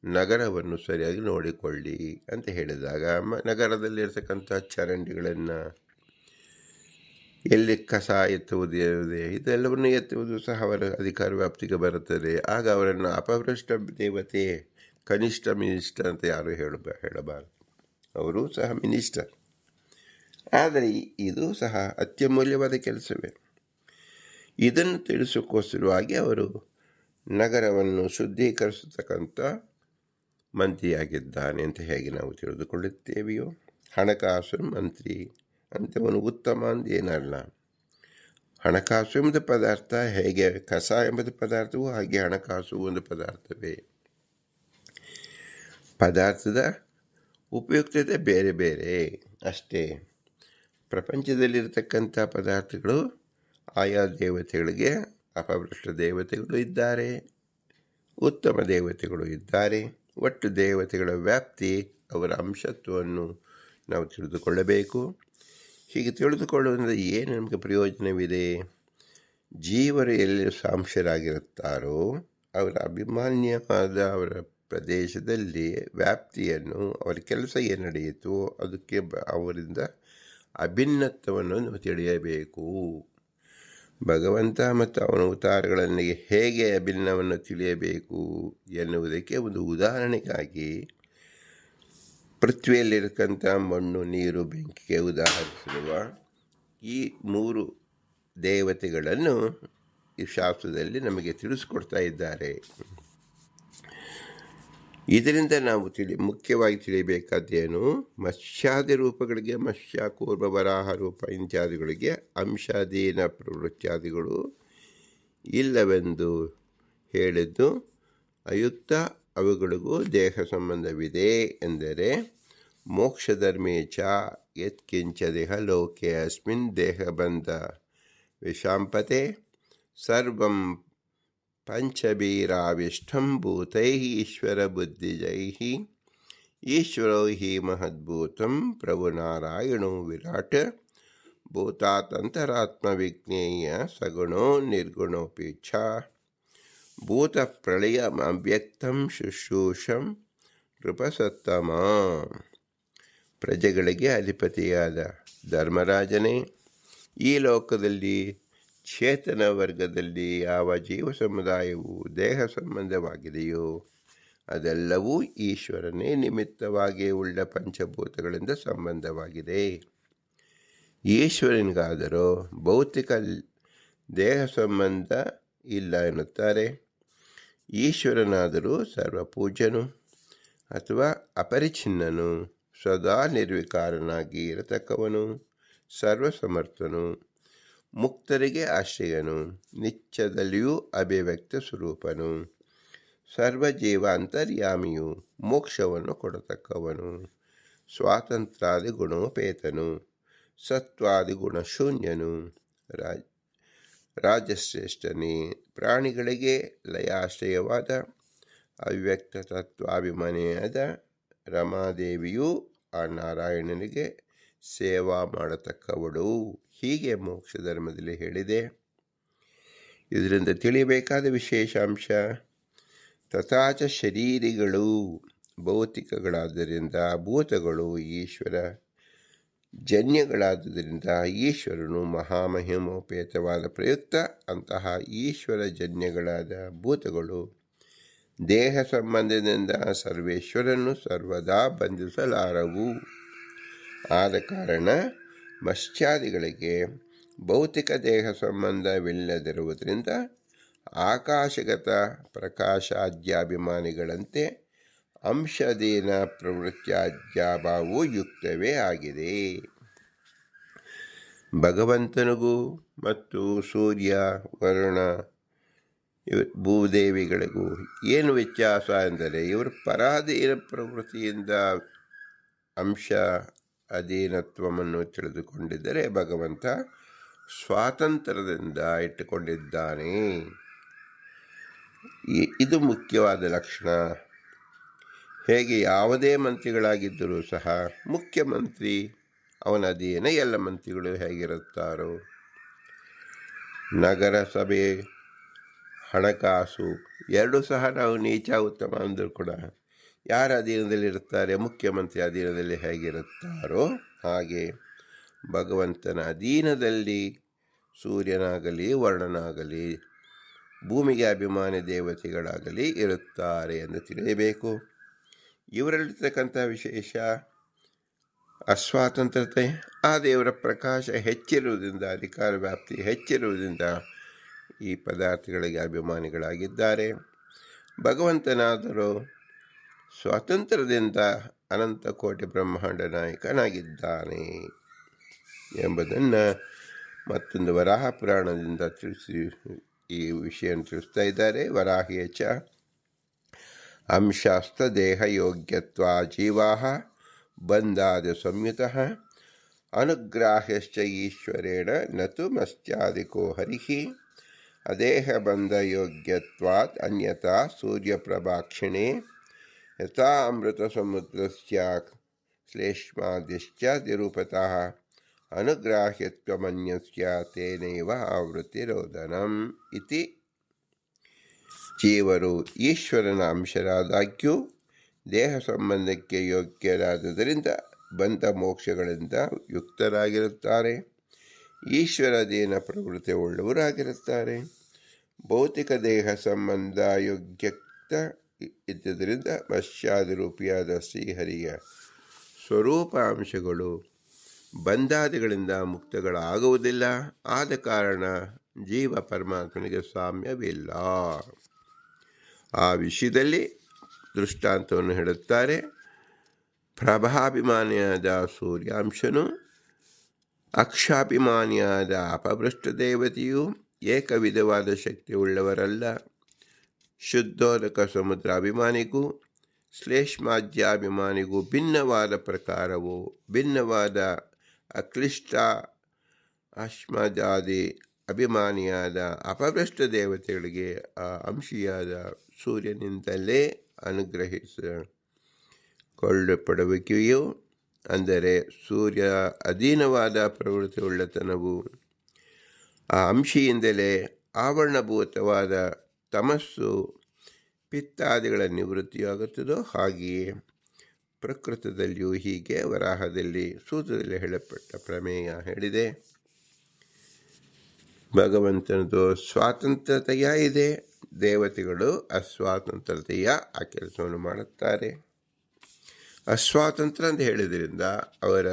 [SPEAKER 1] ನಗರವನ್ನು ಸರಿಯಾಗಿ ನೋಡಿಕೊಳ್ಳಿ ಅಂತ ಹೇಳಿದಾಗ ನಗರದಲ್ಲಿರ್ತಕ್ಕಂಥ ಚರಂಡಿಗಳನ್ನು, ಎಲ್ಲಿ ಕಸ ಎತ್ತುವುದಿದೆ ಇದೆಲ್ಲವನ್ನು ಎತ್ತುವುದು ಸಹ ಅವರ ಅಧಿಕಾರ ವ್ಯಾಪ್ತಿಗೆ ಬರುತ್ತದೆ. ಆಗ ಅವರನ್ನು ಅಪಭ್ರಷ್ಟ ದೇವತೆ, ಕನಿಷ್ಠ ಮಿನಿಸ್ಟರ್ ಅಂತ ಯಾರು ಹೇಳಬಾರದು. ಅವರು ಸಹ ಮಿನಿಸ್ಟರ್. ಆದರೆ ಇದು ಸಹ ಅತ್ಯಮೂಲ್ಯವಾದ ಕೆಲಸವೇ. ಇದನ್ನು ತಿಳಿಸೋಕ್ಕೋಸ್ಕರವಾಗಿ ಅವರು ನಗರವನ್ನು ಶುದ್ಧೀಕರಿಸತಕ್ಕಂಥ ಮಂತ್ರಿಯಾಗಿದ್ದಾನೆ ಅಂತ ಹೇಗೆ ನಾವು ತಿಳಿದುಕೊಳ್ಳುತ್ತೇವೆಯೋ, ಹಣಕಾಸು ಮಂತ್ರಿ ಅಂತವನು ಉತ್ತಮ ಅಂದೇನಲ್ಲ. ಹಣಕಾಸು ಎಂಬುದು ಪದಾರ್ಥ ಹೇಗೆ ಕಸ ಎಂಬುದು ಪದಾರ್ಥವೂ ಹಾಗೆ ಹಣಕಾಸು ಒಂದು ಪದಾರ್ಥವೇ. ಪದಾರ್ಥದ ಉಪಯುಕ್ತತೆ ಬೇರೆ ಬೇರೆ ಅಷ್ಟೇ. ಪ್ರಪಂಚದಲ್ಲಿರ್ತಕ್ಕಂಥ ಪದಾರ್ಥಗಳು ಆಯಾ ದೇವತೆಗಳಿಗೆ, ಅಪಭ್ರಷ್ಟ ದೇವತೆಗಳು ಇದ್ದಾರೆ, ಉತ್ತಮ ದೇವತೆಗಳು ಇದ್ದಾರೆ. ಒಟ್ಟು ದೇವತೆಗಳ ವ್ಯಾಪ್ತಿ, ಅವರ ಅಂಶತ್ವವನ್ನು ನಾವು ತಿಳಿದುಕೊಳ್ಳಬೇಕು. ಹೀಗೆ ತಿಳಿದುಕೊಳ್ಳುವುದರಿಂದ ಏನು ನಮಗೆ ಪ್ರಯೋಜನವಿದೆ? ಜೀವರು ಎಲ್ಲಿ ಸಾಂಶರಾಗಿರುತ್ತಾರೋ ಅವರ ಅಭಿಮಾನ್ಯವಾದ ಅವರ ಪ್ರದೇಶದಲ್ಲಿ ವ್ಯಾಪ್ತಿಯನ್ನು, ಅವರ ಕೆಲಸ ಏನು ನಡೆಯಿತು ಅದಕ್ಕೆ ಅವರಿಂದ ಅಭಿನ್ನತ್ವವನ್ನು ನಾವು ತಿಳಿಯಬೇಕು. ಭಗವಂತ ಮತ್ತು ಅವನ ಅವತಾರಗಳನ್ನು ಹೇಗೆ ಅಭಿನ್ನವನ್ನು ತಿಳಿಯಬೇಕು ಎನ್ನುವುದಕ್ಕೆ ಒಂದು ಉದಾಹರಣೆಗಾಗಿ ಪೃಥ್ವಿಯಲ್ಲಿರತಕ್ಕಂಥ ಮಣ್ಣು, ನೀರು, ಬೆಂಕಿಗೆ ಉದಾಹರಿಸಿರುವ ಈ 3 ದೇವತೆಗಳನ್ನು ಈ ಶಾಸ್ತ್ರದಲ್ಲಿ ನಮಗೆ ತಿಳಿಸ್ಕೊಡ್ತಾ ಇದ್ದಾರೆ. ಇದರಿಂದ ನಾವು ಮುಖ್ಯವಾಗಿ ತಿಳಿಯಬೇಕಾದ್ದೇನು? ಮತ್ಸ್ಯಾದಿ ರೂಪಗಳಿಗೆ, ಮತ್ಸ್ಯ, ಕೂರ್ಮ, ವರಾಹ ರೂಪ ಇತ್ಯಾದಿಗಳಿಗೆ ಅಂಶಾಧೀನ ಪ್ರವೃತ್ತಿಯಾದಿಗಳು ಇಲ್ಲವೆಂದು ಹೇಳಿದ್ದು ಅಯುಕ್ತ. ಅವುಗಳಿಗೂ ದೇಹ ಸಂಬಂಧವಿದೆ ಎಂದರೆ ಮೋಕ್ಷಧರ್ಮೇ ಚ ಯತ್ಕಿಂಚದಿಹ ಲೋಕೆ ಅಸ್ಮಿನ್ ದೇಹಬಂಧ ವಿಷಾಂಪತೆ ಸರ್ವಂ ಪಂಚಭೀರಾವಿಷ್ಟಂ ಭೂತೈ ಈಶ್ವರ ಬುದ್ಧಿಜೈ ಈಶ್ವರೋ ಹಿ ಮಹದ್ಭೂತಂ ಪ್ರಭುನಾರಾಯಣೋ ವಿರಾಟ್ ಭೂತಾತಂತರಾತ್ಮ ವಿಜ್ಞೇಯ ಸಗುಣೋ ನಿರ್ಗುಣೋಪಿ ಛ ಭೂತ ಪ್ರಳಯ ಅವ್ಯಕ್ತಂ ಶುಶ್ರೂಷಂ ನೃಪಸತ್ತಮ. ಪ್ರಜೆಗಳಿಗೆ ಅಧಿಪತಿಯಾದ ಧರ್ಮರಾಜನೇ, ಈ ಲೋಕದಲ್ಲಿ ಚೇತನ ವರ್ಗದಲ್ಲಿ ಯಾವ ಜೀವ ಸಮುದಾಯವು ದೇಹ ಸಂಬಂಧವಾಗಿದೆಯೋ ಅದೆಲ್ಲವೂ ಈಶ್ವರನೇ ನಿಮಿತ್ತವಾಗಿ ಉಳ್ಳ ಪಂಚಭೂತಗಳಿಂದ ಸಂಬಂಧವಾಗಿದೆ. ಈಶ್ವರನಿಗಾದರೂ ಭೌತಿಕ ದೇಹ ಸಂಬಂಧ ಇಲ್ಲ ಎನ್ನುತ್ತಾರೆ. ಈಶ್ವರನಾದರೂ ಸರ್ವಪೂಜ್ಯನು ಅಥವಾ ಅಪರಿಚ್ಛಿನ್ನನು, ಸದಾ ನಿರ್ವಿಕಾರನಾಗಿ ಇರತಕ್ಕವನು, ಸರ್ವಸಮರ್ಥನು, ಮುಕ್ತರಿಗೆ ಆಶ್ರಯನು, ನಿತ್ಯದಲ್ಲಿಯೂ ಅಭಿವ್ಯಕ್ತ ಸ್ವರೂಪನು, ಸರ್ವಜೀವ ಅಂತರ್ಯಾಮಿಯು, ಮೋಕ್ಷವನ್ನು ಕೊಡತಕ್ಕವನು, ಸ್ವಾತಂತ್ರ್ಯಾದಿ ಗುಣೋಪೇತನು, ಸತ್ವಾದಿ ಗುಣಶೂನ್ಯನು, ರಾಜಶ್ರೇಷ್ಠನೇ, ಪ್ರಾಣಿಗಳಿಗೆ ಲಯಾಶ್ರಯವಾದ ಅವ್ಯಕ್ತ ತತ್ವಾಭಿಮಾನಿಯಾದ ರಮಾದೇವಿಯು ಆ ನಾರಾಯಣನಿಗೆ ಸೇವಾ ಮಾಡತಕ್ಕವಳು. ಹೀಗೆ ಮೋಕ್ಷ ಧರ್ಮದಲ್ಲಿ ಹೇಳಿದೆ. ಇದರಿಂದ ತಿಳಿಯಬೇಕಾದ ವಿಶೇಷಾಂಶ, ತಥಾಚ ಶರೀರಿಗಳು ಭೌತಿಕಗಳಾದ್ದರಿಂದ, ಭೂತಗಳು ಈಶ್ವರ ಜನ್ಯಗಳಾದುದರಿಂದ ಈಶ್ವರನು ಮಹಾಮಹಿಮೋಪೇತವಾದ ಪ್ರಯುಕ್ತ ಅಂತಹ ಈಶ್ವರ ಜನ್ಯಗಳಾದ ಭೂತಗಳು ದೇಹ ಸಂಬಂಧದಿಂದ ಸರ್ವೇಶ್ವರನ್ನು ಸರ್ವದಾ ಬಂಧಿಸಲಾರವು. ಆದ ಕಾರಣ ಮತ್ಸ್ಯಾದಿಗಳಿಗೆ ಭೌತಿಕ ದೇಹ ಸಂಬಂಧವಿಲ್ಲದಿರುವುದರಿಂದ ಆಕಾಶಗತ ಪ್ರಕಾಶಾದ್ಯಾಭಿಮಾನಿಗಳಂತೆ ಅಂಶಾಧೀನ ಪ್ರವೃತ್ತಿಯಾದ್ಯಾಭಾವವು ಯುಕ್ತವೇ ಆಗಿದೆ. ಭಗವಂತನಿಗೂ ಮತ್ತು ಸೂರ್ಯ, ವರುಣ, ಭೂದೇವಿಗಳಿಗೂ ಏನು ವ್ಯತ್ಯಾಸ ಎಂದರೆ, ಇವರು ಪರಾಧೀನ ಪ್ರವೃತ್ತಿಯಿಂದ ಅಂಶ ಅಧೀನತ್ವವನ್ನು ತಿಳಿದುಕೊಂಡಿದ್ದರೆ ಭಗವಂತ ಸ್ವಾತಂತ್ರ್ಯದಿಂದ ಇಟ್ಟುಕೊಂಡಿದ್ದಾನೆ. ಇದು ಮುಖ್ಯವಾದ ಲಕ್ಷಣ. ಹೇಗೆ ಯಾವುದೇ ಮಂತ್ರಿಗಳಾಗಿದ್ದರೂ ಸಹ ಮುಖ್ಯಮಂತ್ರಿ ಅವನ ಅಧೀನ ಎಲ್ಲ ಮಂತ್ರಿಗಳು ಹೇಗಿರುತ್ತಾರೋ, ನಗರಸಭೆ, ಹಣಕಾಸು ಎರಡೂ ಸಹ ನಾವು ನೀಚ ಉತ್ತಮ ಅಂದರೂ ಕೂಡ ಯಾರ ಅಧೀನದಲ್ಲಿರುತ್ತಾರೆ? ಮುಖ್ಯಮಂತ್ರಿ ಅಧೀನದಲ್ಲಿ ಹೇಗಿರುತ್ತಾರೋ ಹಾಗೆ ಭಗವಂತನ ಅಧೀನದಲ್ಲಿ ಸೂರ್ಯನಾಗಲಿ, ವರ್ಣನಾಗಲಿ, ಭೂಮಿಗೆ ಅಭಿಮಾನಿ ದೇವತೆಗಳಾಗಲಿ ಇರುತ್ತಾರೆ ಎಂದು ತಿಳಿಯಬೇಕು. ಇವರಲ್ಲಿರ್ತಕ್ಕಂಥ ವಿಶೇಷ ಅಸ್ವಾತಂತ್ರ್ಯತೆ, ಆ ದೇವರ ಪ್ರಕಾಶ ಹೆಚ್ಚಿರುವುದರಿಂದ, ಅಧಿಕಾರ ವ್ಯಾಪ್ತಿ ಹೆಚ್ಚಿರುವುದರಿಂದ ಈ ಪದಾರ್ಥಗಳಿಗೆ ಅಭಿಮಾನಿಗಳಾಗಿದ್ದಾರೆ. ಭಗವಂತನಾದರೂ ಸ್ವಾತಂತ್ರ್ಯದಿಂದ ಅನಂತ ಕೋಟಿ ಬ್ರಹ್ಮಾಂಡ ನಾಯಕನಾಗಿದ್ದಾನೆ ಎಂಬುದನ್ನು ಮತ್ತೊಂದು ವರಾಹ ಪುರಾಣದಿಂದ ಈ ವಿಷಯವನ್ನು ತಿಳಿಸ್ತಾ ಇದ್ದಾರೆ. ವರಾಹಿಯ ಚ ಅಂಶಾಸ್ತ ದೇಹ ಯೋಗ್ಯತ್ವ ಜೀವಾ ಬಂಧಾದ ಸಂಯುತಃ ಅನುಗ್ರಾಹ್ಯಶ್ಚ ಈಶ್ವರೇಣ ನತು ಮತ್ಸ್ಯಾದಿಕೋ ಹರಿಃ ಅದೇಹಬಂಧಯೋಗ್ಯತ್ವಾತ್ ಅನ್ಯಥಾ ಸೂರ್ಯಪ್ರಭಾಕ್ಷಿಣೆ ಯಥಾ ಅಮೃತಸಮುದ್ರಸ್ಯ ಶ್ಲೇಷ್ಮಾದಿಶ್ಚ ನಿರೂಪತಃ ಅನುಗ್ರಾಹ್ಯತ್ವಮನ್ಯಸ್ಯ ತೇನೈವ ಆವೃತ್ತಿರೋಧನಂ ಇತಿ. ಜೀವರು ಈಶ್ವರನ ಅಂಶರಾದಾಗ್ಯೂ ದೇಹ ಸಂಬಂಧಕ್ಕೆ ಯೋಗ್ಯರಾದುದರಿಂದ ಬಂಧ ಮೋಕ್ಷಗಳಿಂದ ಯುಕ್ತರಾಗಿರುತ್ತಾರೆ. ಈಶ್ವರಾಧೀನ ಪ್ರವೃತ್ತಿ ಉಳ್ಳವರಾಗಿರುತ್ತಾರೆ. ಭೌತಿಕ ದೇಹ ಸಂಬಂಧ ಯೋಗ್ಯತ ಇದ್ದುದರಿಂದ ಮತ್ಸ್ಯಾದಿರೂಪಿಯಾದ ಶ್ರೀಹರಿಯ ಸ್ವರೂಪ ಅಂಶಗಳು ಬಂಧಾದಿಗಳಿಂದ ಮುಕ್ತಗಳಾಗುವುದಿಲ್ಲ. ಆದ ಕಾರಣ ಜೀವ ಪರಮಾತ್ಮನಿಗೆ ಸಾಮ್ಯವಿಲ್ಲ. ಆ ವಿಷಯದಲ್ಲಿ ದೃಷ್ಟಾಂತವನ್ನು ಹೇಳುತ್ತಾರೆ. ಪ್ರಭಾಭಿಮಾನಿಯಾದ ಸೂರ್ಯಾಂಶನು ಅಕ್ಷಾಭಿಮಾನಿಯಾದ ಅಪಭೃಷ್ಟ ದೇವತೆಯು ಏಕವಿಧವಾದ ಶಕ್ತಿ ಉಳ್ಳವರಲ್ಲ. ಶುದ್ಧೋದಕ ಸಮುದ್ರ ಅಭಿಮಾನಿಗೂ ಶ್ಲೇಷ್ಮಾದ್ಯಾಭಿಮಾನಿಗೂ ಭಿನ್ನವಾದ ಪ್ರಕಾರವು ಭಿನ್ನವಾದ ಅಕ್ಲಿಷ್ಟ ಅಶ್ಮದಾದಿ ಅಭಿಮಾನಿಯಾದ ಅಪಭ್ರಷ್ಟ ದೇವತೆಗಳಿಗೆ ಆ ಅಂಶಿಯಾದ ಸೂರ್ಯನಿಂದಲೇ ಅನುಗ್ರಹಿಸಿಕೊಳ್ಳಲ್ಪಡುವಿಕೆಯು, ಅಂದರೆ ಸೂರ್ಯ ಅಧೀನವಾದ ಪ್ರವೃತ್ತಿ ಉಳ್ಳತನವು ಆ ಅಂಶಿಯಿಂದಲೇ ಆವರಣಭೂತವಾದ ತಮಸ್ಸು ಪಿತ್ತಾದಿಗಳ ನಿವೃತ್ತಿಯಾಗುತ್ತದೋ ಹಾಗೆಯೇ ಪ್ರಕೃತದಲ್ಲಿಯೂ ಹೀಗೆ ವರಾಹದಲ್ಲಿ ಸೂತ್ರದಲ್ಲಿ ಹೇಳಲ್ಪಟ್ಟ ಪ್ರಮೇಯ ಹೇಳಿದೆ. ಭಗವಂತನದು ಸ್ವಾತಂತ್ರ್ಯತೆಯ ಇದೆ. ದೇವತೆಗಳು ಅಸ್ವಾತಂತ್ರ್ಯತೆಯ ಆ ಕೆಲಸವನ್ನು ಮಾಡುತ್ತಾರೆ. ಅಸ್ವಾತಂತ್ರ್ಯ ಅಂತ ಹೇಳಿದ್ರಿಂದ ಅವರ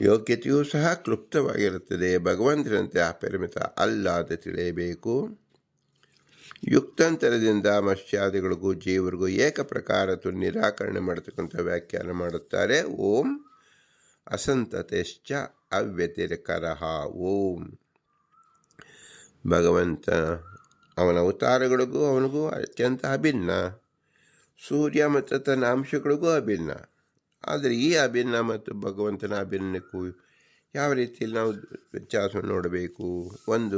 [SPEAKER 1] ಯೋಗ್ಯತೆಯೂ ಸಹ ಕ್ಲುಪ್ತವಾಗಿರುತ್ತದೆ. ಭಗವಂತನಂತೆ ಅಪರಿಮಿತ ಅಲ್ಲ ಅಂತ ತಿಳಿಯಬೇಕು. ಯುಕ್ತಾಂತರದಿಂದ ಮತ್ಸ್ಯಾದಿಗಳಿಗೂ ಜೀವರಿಗೂ ಏಕ ಪ್ರಕಾರತ್ತು ನಿರಾಕರಣೆ ಮಾಡತಕ್ಕಂಥ ವ್ಯಾಖ್ಯಾನ ಮಾಡುತ್ತಾರೆ. ಓಂ ಅಸಂತತೆಶ್ಚ ಅವ್ಯತಿರಿಕರಃ. ಓಂ ಭಗವಂತ ಅವನ ಅವತಾರಗಳಿಗೂ ಅವನಿಗೂ ಅತ್ಯಂತ ಅಭಿನ್ನ. ಸೂರ್ಯ ಮತ್ತು ತನ್ನ ಅಂಶಗಳಿಗೂ ಅಭಿನ್ನ. ಆದರೆ ಈ ಅಭಿನ್ನ ಮತ್ತು ಭಗವಂತನ ಅಭಿನ್ನಕ್ಕೂ ಯಾವ ರೀತಿಯಲ್ಲಿ ನಾವು ವ್ಯತ್ಯಾಸವನ್ನು ನೋಡಬೇಕು? ಒಂದು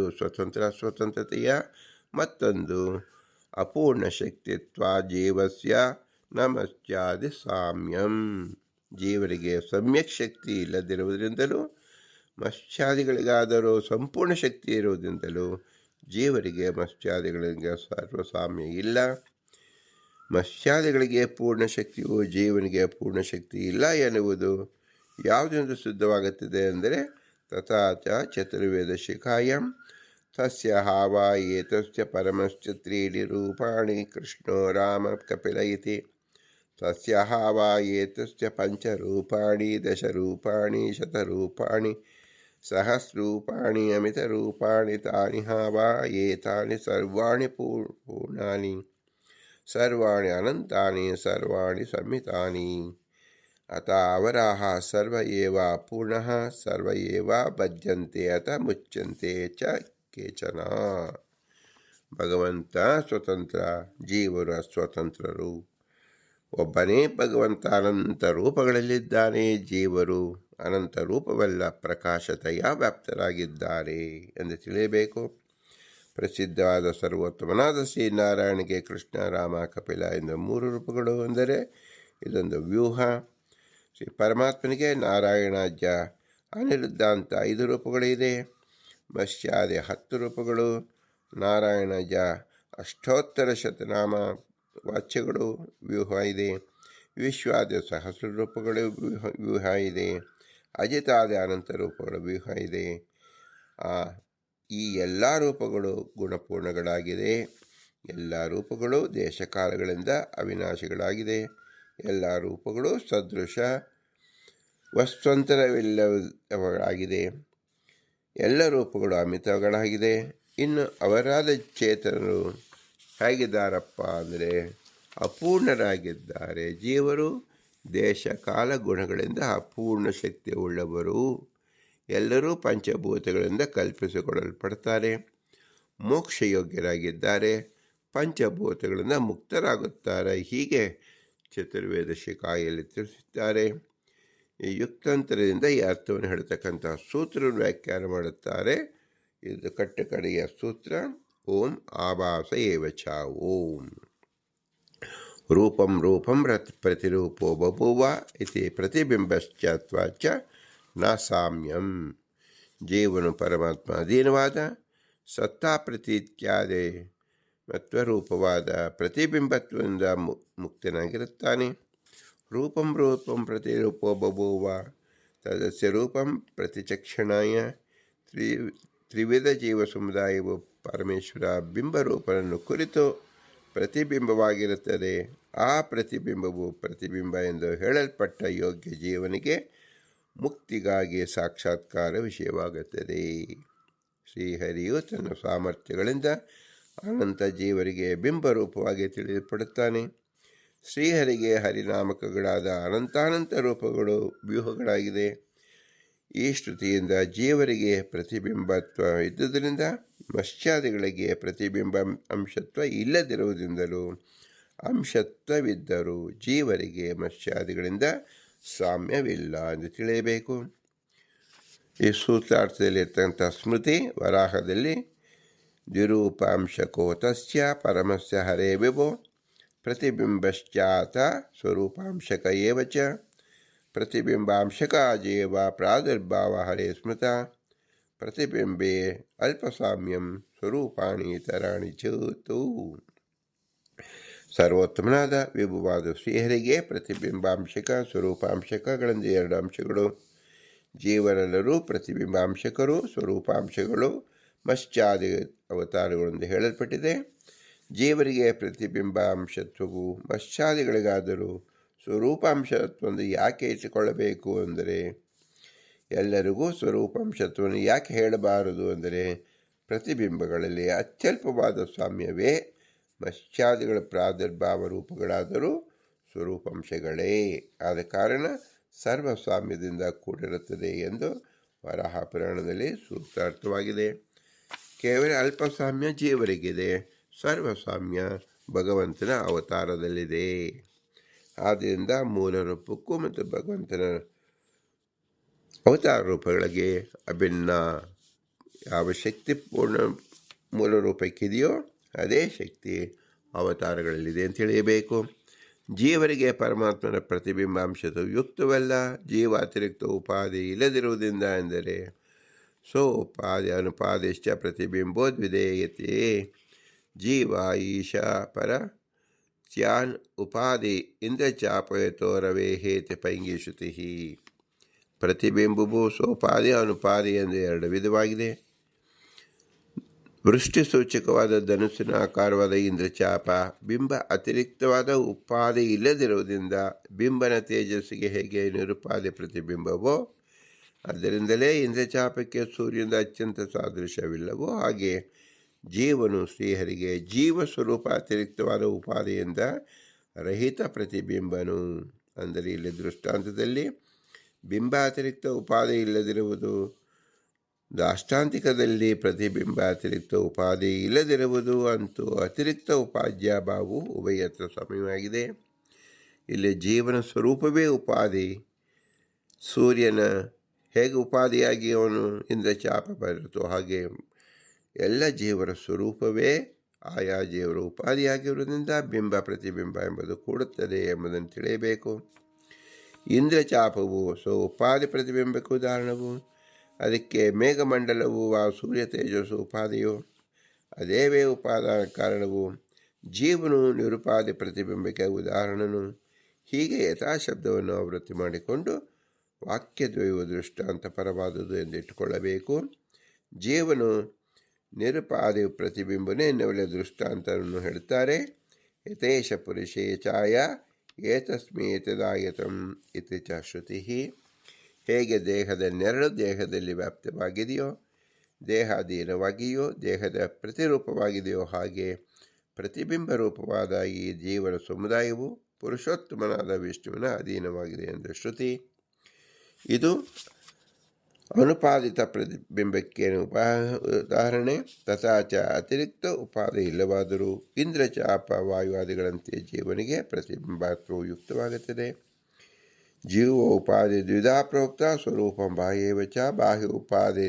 [SPEAKER 1] ಸ್ವತಂತ್ರತೆಯ, ಮತ್ತೊಂದು ಅಪೂರ್ಣ ಶಕ್ತಿತ್ವ. ಜೀವಸ್ಯ ನಮಸ್ಯಾದಿ ಸಾಮ್ಯಂ. ಜೀವರಿಗೆ ಸಮ್ಯಕ್ ಶಕ್ತಿ ಇಲ್ಲದಿರುವುದರಿಂದಲೂ ಮತ್ಸ್ಯಾದಿಗಳಿಗಾದರೂ ಸಂಪೂರ್ಣ ಶಕ್ತಿ ಇರುವುದರಿಂದಲೂ ಜೀವರಿಗೆ ಮತ್ಸ್ಯಾದಿಗಳಿಗೆ ಸರ್ವಸಾಮ್ಯ ಇಲ್ಲ. ಮತ್ಸ್ಯಾದಿಗಳಿಗೆ ಪೂರ್ಣ ಶಕ್ತಿಯು ಜೀವನಿಗೆ ಪೂರ್ಣ ಶಕ್ತಿ ಇಲ್ಲ ಎನ್ನುವುದು ಯಾವುದೆಂದು ಸಿದ್ಧವಾಗುತ್ತದೆ ಅಂದರೆ ತಥಾಚ ಚತುರ್ವೇದ ಶಿಖಾಯಂ ತಸ್ಯ ಹಾವಾ ಏತಸ್ಯ ಪರಮಶ್ಚ ತ್ರೀಣಿ ರೂಪಾಣಿ ಕೃಷ್ಣೋ ರಾಮ ಕಪಿಲ ಇತಿ. ತಸ್ಯ ಹಾವಾ ಏತಸ್ಯ ಪಂಚರೂಪಾಣಿ ದಶರೂಪಾಣಿ ಶತರೂಪಾಣಿ ಸಹಸ್ರೂಪಾಣಿ ಅಮಿತರೂಪಾಣಿ ತಾನಿ ಹಾವಾ ಏತಾನಿ ಸರ್ವಾಣಿ ಪೂರ್ಣಾನಿ ಸರ್ವಾಣಿ ಅನಂತಾನಿ ಸರ್ವಾಣಿ ಸಂಹಿತಾನಿ. ಅತ ಅವರಾಹ ಸರ್ವ ಏವ ಪೂರ್ಣಃ ಸರ್ವ ಏವ ಬದ್ಯಂತೆ ಅತ ಮುಚ್ಯಂತೆ ಚ ಕೇಚನ. ಭಗವಂತ ಸ್ವತಂತ್ರ, ಜೀವರು ಅಸ್ವತಂತ್ರರು. ಒಬ್ಬನೇ ಭಗವಂತ ಅನಂತ ರೂಪಗಳಲ್ಲಿದ್ದಾನೆ. ಜೀವರು ಅನಂತ ರೂಪವಲ್ಲ, ಪ್ರಕಾಶತೆಯ ವ್ಯಾಪ್ತರಾಗಿದ್ದಾರೆ ಎಂದು ತಿಳಿಯಬೇಕು. ಪ್ರಸಿದ್ಧವಾದ ಸರ್ವೋತ್ತಮನಾದ ಶ್ರೀನಾರಾಯಣಿಗೆ ಕೃಷ್ಣ, ರಾಮ, ಕಪಿಲ ಎಂದು 3 ರೂಪಗಳು. ಅಂದರೆ ಇದೊಂದು ವ್ಯೂಹ. ಶ್ರೀ ಪರಮಾತ್ಮನಿಗೆ ನಾರಾಯಣಾಜ್ಯ ಅನಿರುದ್ಧಾಂತ 5 ರೂಪಗಳಿದೆ. ಮತ್ಸ್ಯಾದಿ 10 ರೂಪಗಳು. ನಾರಾಯಣಾಜ್ಯ ಅಷ್ಟೋತ್ತರ ಶತನಾಮ ವಾಚ್ಯಗಳು ವ್ಯೂಹ ಇದೆ. ವಿಶ್ವಾದಿ ಸಹಸ್ರ ರೂಪಗಳು ವ್ಯೂಹ ಇದೆ. ಅಜಿತಾದಿ ಅನಂತ ರೂಪಗಳ ವ್ಯೂಹ ಇದೆ. ಈ ಎಲ್ಲ ರೂಪಗಳು ಗುಣಪೂರ್ಣಗಳಾಗಿದೆ. ಎಲ್ಲ ರೂಪಗಳು ದೇಶಕಾಲಗಳಿಂದ ಅವಿನಾಶಿಗಳಾಗಿದೆ. ಎಲ್ಲ ರೂಪಗಳು ಸದೃಶ ವಸ್ತುವಂತರವಿಲ್ಲವಾಗಿದೆ. ಎಲ್ಲ ರೂಪಗಳು ಅಮಿತಗಳಾಗಿದೆ. ಇನ್ನು ಅವರಾದ ಚೇತನರು ಹೇಗಿದ್ದಾರಪ್ಪ ಅಂದರೆ ಅಪೂರ್ಣರಾಗಿದ್ದಾರೆ. ಜೀವರು ದೇಶಕಾಲ ಗುಣಗಳಿಂದ ಅಪೂರ್ಣ ಶಕ್ತಿ ಉಳ್ಳವರು. ಎಲ್ಲರೂ ಪಂಚಭೂತಗಳಿಂದ ಕಲ್ಪಿಸಿಕೊಳ್ಳಲ್ಪಡ್ತಾರೆ. ಮೋಕ್ಷಯೋಗ್ಯರಾಗಿದ್ದಾರೆ. ಪಂಚಭೂತಗಳಿಂದ ಮುಕ್ತರಾಗುತ್ತಾರೆ. ಹೀಗೆ ಚತುರ್ವೇದ ಶಿಖಾಯಲ್ಲಿ ತಿಳಿಸಿದ್ದಾರೆ. ಈ ಯುಕ್ತಾಂತರದಿಂದ ಈ ಅರ್ಥವನ್ನು ಹೇಳ್ತಕ್ಕಂಥ ಸೂತ್ರವನ್ನು ವ್ಯಾಖ್ಯಾನ ಮಾಡುತ್ತಾರೆ. ಇದು ಕಟ್ಟಕಡೆಯ ಸೂತ್ರ. ಓಂ ಆಭಾಸ ಏವಚ. ಓಂ ರೂಪಂ ರೂಪಂ ಪ್ರತಿರೂಪೋ ಬಭೂವ ಇತಿ ಪ್ರತಿಬಿಂಬಶ್ಚತ್ವಾಚ ನ ಸಾಮ್ಯಂ. ಜೀವನು ಪರಮಾತ್ಮ ಅಧೀನವಾದ ಸತ್ತಾ ಪ್ರತೀತ್ಯಾದಿ ಮತ್ವರೂಪವಾದ ಪ್ರತಿಬಿಂಬತ್ವದಿಂದ ಮುಕ್ತನಾಗಿರುತ್ತಾನೆ. ರೂಪಂ ರೂಪಂ ಪ್ರತಿರೂಪೋ ಬಭೂವ ತದಸ್ಯ ರೂಪಂ ಪ್ರತಿಚಕ್ಷಣಾಯ ತ್ರಿವಿಧ ಜೀವ ಸಮುದಾಯವು ಪರಮೇಶ್ವರ ಬಿಂಬರೂಪನನ್ನು ಕುರಿತು ಪ್ರತಿಬಿಂಬವಾಗಿರುತ್ತದೆ. ಆ ಪ್ರತಿಬಿಂಬವು ಪ್ರತಿಬಿಂಬ ಎಂದು ಹೇಳಲ್ಪಟ್ಟ ಯೋಗ್ಯ ಜೀವನಿಗೆ ಮುಕ್ತಿಗಾಗಿ ಸಾಕ್ಷಾತ್ಕಾರ ವಿಷಯವಾಗುತ್ತದೆ. ಶ್ರೀಹರಿಯು ತನ್ನ ಸಾಮರ್ಥ್ಯಗಳಿಂದ ಅನಂತ ಜೀವರಿಗೆ ಬಿಂಬರೂಪವಾಗಿ ತಿಳಿಯಲ್ಪಡುತ್ತಾನೆ. ಶ್ರೀಹರಿಗೆ ಹರಿನಾಮಕಗಳಾದ ಅನಂತಾನಂತ ರೂಪಗಳು ವ್ಯೂಹಗಳಾಗಿದೆ. ಈ ಶ್ರುತಿಯಿಂದ ಜೀವರಿಗೆ ಪ್ರತಿಬಿಂಬತ್ವ ಇದ್ದುದರಿಂದ ಮತ್ಸ್ಯಾದಿಗಳಿಗೆ ಪ್ರತಿಬಿಂಬ ಅಂಶತ್ವ ಇಲ್ಲದಿರುವುದರಿಂದಲೂ ಅಂಶತ್ವವಿದ್ದರೂ ಜೀವರಿಗೆ ಮತ್ಸ್ಯಾದಿಗಳಿಂದ ಸಾಮ್ಯವಿಲ್ಲ ಎಂದು ತಿಳಿಯಬೇಕು. ಈ ಸೂತ್ರಾರ್ಥದಲ್ಲಿರ್ತಕ್ಕಂಥ ಸ್ಮೃತಿ ವರಾಹದಲ್ಲಿ ದ್ವಿರೂಪಾಂಶಕೋ ತಸ್ಯ ಪರಮಸ್ಯ ಹರೇ ವಿಭೋ ಪ್ರತಿಬಿಂಬಶ್ಚಾತ ಸ್ವರೂಪಾಂಶಕ ಏವ ಚ ಪ್ರತಿಬಿಂಬಾಂಶಕಾಜೇವ ಪ್ರಾದುರ್ಭಾವ ಹರೇ ಸ್ಮೃತ ಪ್ರತಿಬಿಂಬೆ ಅಲ್ಪಸಾಮ್ಯಂ ಸ್ವರೂಪಾಣಿ ಇತರಾಣಿ ಚೂತು. ಸರ್ವೋತ್ತಮನಾದ ವಿಭುವಾದ ಶ್ರೀಹರಿಗೆ ಪ್ರತಿಬಿಂಬಾಂಶಕ ಸ್ವರೂಪಾಂಶಕಗಳೆಂದು ಎರಡು ಅಂಶಗಳು. ಜೀವರೆಲ್ಲರೂ ಪ್ರತಿಬಿಂಬಾಂಶಕರು, ಸ್ವರೂಪಾಂಶಗಳು ಮತ್ಸ್ಯಾದಿ ಅವತಾರಗಳೆಂದು ಹೇಳಲ್ಪಟ್ಟಿದೆ. ಜೀವರಿಗೆ ಪ್ರತಿಬಿಂಬಾಂಶತ್ವವು ಮತ್ಸ್ಯಾದಿಗಳಿಗಾದರೂ ಸ್ವರೂಪಾಂಶತ್ವವನ್ನು ಯಾಕೆ ಇಟ್ಟುಕೊಳ್ಳಬೇಕು ಅಂದರೆ, ಎಲ್ಲರಿಗೂ ಸ್ವರೂಪಾಂಶತ್ವವನ್ನು ಯಾಕೆ ಹೇಳಬಾರದು ಅಂದರೆ, ಪ್ರತಿಬಿಂಬಗಳಲ್ಲಿ ಅತ್ಯಲ್ಪವಾದ ಸಾಮ್ಯವೇ. ಮತ್ಸ್ಯಾದಿಗಳ ಪ್ರಾದುರ್ಭಾವ ರೂಪಗಳಾದರೂ ಸ್ವರೂಪಾಂಶಗಳೇ. ಆದ ಕಾರಣ ಸರ್ವಸಾಮ್ಯದಿಂದ ಕೂಡಿರುತ್ತದೆ ಎಂದು ವರಾಹ ಪುರಾಣದಲ್ಲಿ ಸೂತ್ರಾರ್ಥವಾಗಿದೆ. ಕೇವಲ ಅಲ್ಪಸಾಮ್ಯ ಜೀವರಿಗಿದೆ, ಸರ್ವಸಾಮ್ಯ ಭಗವಂತನ ಅವತಾರದಲ್ಲಿದೆ. ಆದ್ದರಿಂದ ಮೂಲ ರೂಪಕ್ಕೂ ಮತ್ತು ಭಗವಂತನ ಅವತಾರ ರೂಪಗಳಿಗೆ ಅಭಿನ್ನ. ಯಾವ ಶಕ್ತಿ ಪೂರ್ಣ ಮೂಲ ರೂಪಕ್ಕಿದೆಯೋ ಅದೇ ಶಕ್ತಿ ಅವತಾರಗಳಲ್ಲಿದೆ ಅಂತ ತಿಳಿಯಬೇಕು. ಜೀವರಿಗೆ ಪರಮಾತ್ಮನ ಪ್ರತಿಬಿಂಬಾಂಶದ ಯುಕ್ತವಲ್ಲ. ಜೀವ ಅತಿರಿಕ್ತ ಉಪಾಧಿ ಇಲ್ಲದಿರುವುದರಿಂದ ಎಂದರೆ ಸೋಪಾಧಿ ಅನುಪಾದಿಶ್ಚ ಪ್ರತಿಬಿಂಬೋದ್ವಿಧೇಯತೆ ಜೀವ ಈಶಾ ಪರ ಸ್ಯಾನ್ ಉಪಾಧಿ ಇಂದ್ರಚಾಪಯತೋ ರವೇಹೇತಿ ಪೈಂಗಿ ಶ್ರುತಿ. ಪ್ರತಿಬಿಂಬವು ಸೋಪಾಧಿ ಅನುಪಾಧಿ ಎಂದು ಎರಡು ವಿಧವಾಗಿದೆ. ವೃಷ್ಟಿ ಸೂಚಕವಾದ ಧನುಸ್ಸಿನ ಆಕಾರವಾದ ಇಂದ್ರಚಾಪ ಬಿಂಬ ಅತಿರಿಕ್ತವಾದ ಉಪಾಧಿ ಇಲ್ಲದಿರುವುದರಿಂದ ಬಿಂಬನ ತೇಜಸ್ಸಿಗೆ ಹೇಗೆ ನಿರುಪಾಧಿ ಪ್ರತಿಬಿಂಬವೋ, ಅದರಿಂದಲೇ ಇಂದ್ರಚಾಪಕ್ಕೆ ಸೂರ್ಯನಿಂದ ಅತ್ಯಂತ ಸಾದೃಶ್ಯವಿಲ್ಲವೋ ಹಾಗೆ ಜೀವನು ಶ್ರೀಹರಿಗೆ ಜೀವ ಸ್ವರೂಪ ಅತಿರಿಕ್ತವಾದ ಉಪಾಧಿಯಿಂದ ರಹಿತ ಪ್ರತಿಬಿಂಬನು. ಅಂದರೆ ಇಲ್ಲಿ ದೃಷ್ಟಾಂತದಲ್ಲಿ ಬಿಂಬ ಅತಿರಿಕ್ತ ಉಪಾಧಿ ಇಲ್ಲದಿರುವುದು, ದಾಷ್ಟಾಂತಿಕದಲ್ಲಿ ಪ್ರತಿಬಿಂಬ ಅತಿರಿಕ್ತ ಉಪಾಧಿ ಇಲ್ಲದಿರುವುದು, ಅಂತೂ ಅತಿರಿಕ್ತ ಉಪಾಧ್ಯ ಭಾವವು ಉಭಯತ್ರ ಸಮಯವಾಗಿದೆ. ಇಲ್ಲಿ ಜೀವನ ಸ್ವರೂಪವೇ ಉಪಾಧಿ. ಸೂರ್ಯನ ಹೇಗೆ ಉಪಾಧಿಯಾಗಿ ಅವನು ಇಂದ್ರಚಾಪ ಬರುತ್ತೋ ಹಾಗೆ ಎಲ್ಲ ಜೀವರ ಸ್ವರೂಪವೇ ಆಯಾ ಜೀವರ ಉಪಾಧಿಯಾಗಿರುವುದರಿಂದ ಬಿಂಬ ಪ್ರತಿಬಿಂಬ ಎಂಬುದು ಕೂಡುತ್ತದೆ ಎಂಬುದನ್ನು ತಿಳಿಯಬೇಕು. ಇಂದ್ರಚಾಪವು ಉಪಾಧಿ ಪ್ರತಿಬಿಂಬಕ್ಕೆ ಉದಾಹರಣವು. ಅದಕ್ಕೆ ಮೇಘಮಂಡಲವು ಆ ಸೂರ್ಯ ತೇಜಸ್ಸು ಉಪಾಧಿಯು, ಅದೇವೇ ಉಪಾದಾನ ಕಾರಣವು. ಜೀವನು ನಿರುಪಾಧಿ ಪ್ರತಿಬಿಂಬಕ್ಕೆ ಉದಾಹರಣನು. ಹೀಗೆ ಯಥಾಶಬ್ದವನ್ನು ಆವೃತ್ತಿ ಮಾಡಿಕೊಂಡು ವಾಕ್ಯದ್ವಯವು ದೃಷ್ಟಾಂತ ಪರವಾದುದು ಎಂದಿಟ್ಟುಕೊಳ್ಳಬೇಕು. ಜೀವನು ನಿರುಪಾಧಿ ಪ್ರತಿಬಿಂಬನೇ ಎನ್ನುವ ದೃಷ್ಟಾಂತವನ್ನು ಹೇಳುತ್ತಾರೆ. ಯಥೇಶ ಪುರುಷೇ ಛಾಯ ಏತಸ್ಮೇತದಾಯತಂ ಇತಿ ಚ ಶ್ರುತಿ. ಹೇಗೆ ದೇಹದ ನೆರಳು ದೇಹದಲ್ಲಿ ವ್ಯಾಪ್ತವಾಗಿದೆಯೋ, ದೇಹಾಧೀನವಾಗಿಯೋ, ದೇಹದ ಪ್ರತಿರೂಪವಾಗಿದೆಯೋ, ಹಾಗೆ ಪ್ರತಿಬಿಂಬ ರೂಪವಾದ ಈ ಜೀವನ ಸಮುದಾಯವು ಪುರುಷೋತ್ತಮನಾದ ವಿಷ್ಣುವಿನ ಅಧೀನವಾಗಿದೆ ಎಂದು ಶ್ರುತಿ. ಇದು ಅನುಪಾದಿತ ಪ್ರತಿಬಿಂಬಕ್ಕೆ ಉದಾಹರಣೆ. ತಥಾಚ ಅತಿರಿಕ್ತ ಉಪಾಧಿ ಇಲ್ಲವಾದರೂ ಇಂದ್ರಚಾಪ ವಾಯುವಾದಿಗಳಂತೆ ಜೀವನಿಗೆ ಪ್ರತಿಬಿಂಬತ್ವವು ಯುಕ್ತವಾಗುತ್ತದೆ. ಜೀವ ಉಪಾಧಿ ದ್ವಿಧಾ ಪ್ರೋಕ್ತ ಸ್ವರೂಪಂ ಬಾಹ್ಯೇವ ಚ ಬಾಹ್ಯ ಉಪಾಧಿ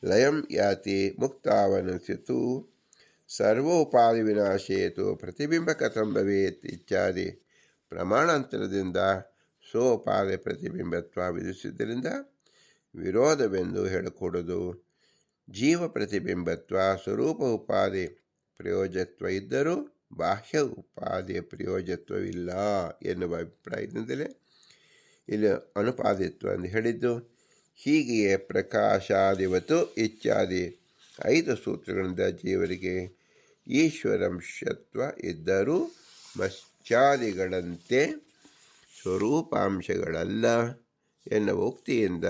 [SPEAKER 1] ಲಯಂ ಯಾತಿ ಮುಕ್ತಾವನಸ್ಯತು ಸರ್ವೋಪಾಧಿ ವಿನಾಶೇತು ಪ್ರತಿಬಿಂಬ ಕಥಂ ಭವೇತ್ ಇತ್ಯಾದಿ ಪ್ರಮಾಣಾಂತರದಿಂದ ಸ್ವೋಪಾಧಿ ಪ್ರತಿಬಿಂಬತ್ವ ವಿಧಿಸಿದ್ದರಿಂದ ವಿರೋಧವೆಂದು ಹೇಳಿಕೊಡುವುದು. ಜೀವ ಪ್ರತಿಬಿಂಬತ್ವ ಸ್ವರೂಪ ಉಪಾಧಿ ಪ್ರಯೋಜತ್ವ ಇದ್ದರೂ ಬಾಹ್ಯ ಉಪಾಧಿಯ ಪ್ರಯೋಜತ್ವವಿಲ್ಲ ಎನ್ನುವ ಅಭಿಪ್ರಾಯದಿಂದಲೇ ಇಲ್ಲಿ ಅನುಪಾದಿತ್ವ ಎಂದು ಹೇಳಿದ್ದು. ಹೀಗೆಯೇ ಪ್ರಕಾಶಾದಿವತು ಇತ್ಯಾದಿ 5 ಸೂತ್ರಗಳಿಂದ ಜೀವರಿಗೆ ಈಶ್ವರಂಶತ್ವ ಇದ್ದರೂ ಮತ್ಸ್ಯಾದಿಗಳಂತೆ ಸ್ವರೂಪಾಂಶಗಳಲ್ಲ ಎನ್ನುವ ಉಕ್ತಿಯಿಂದ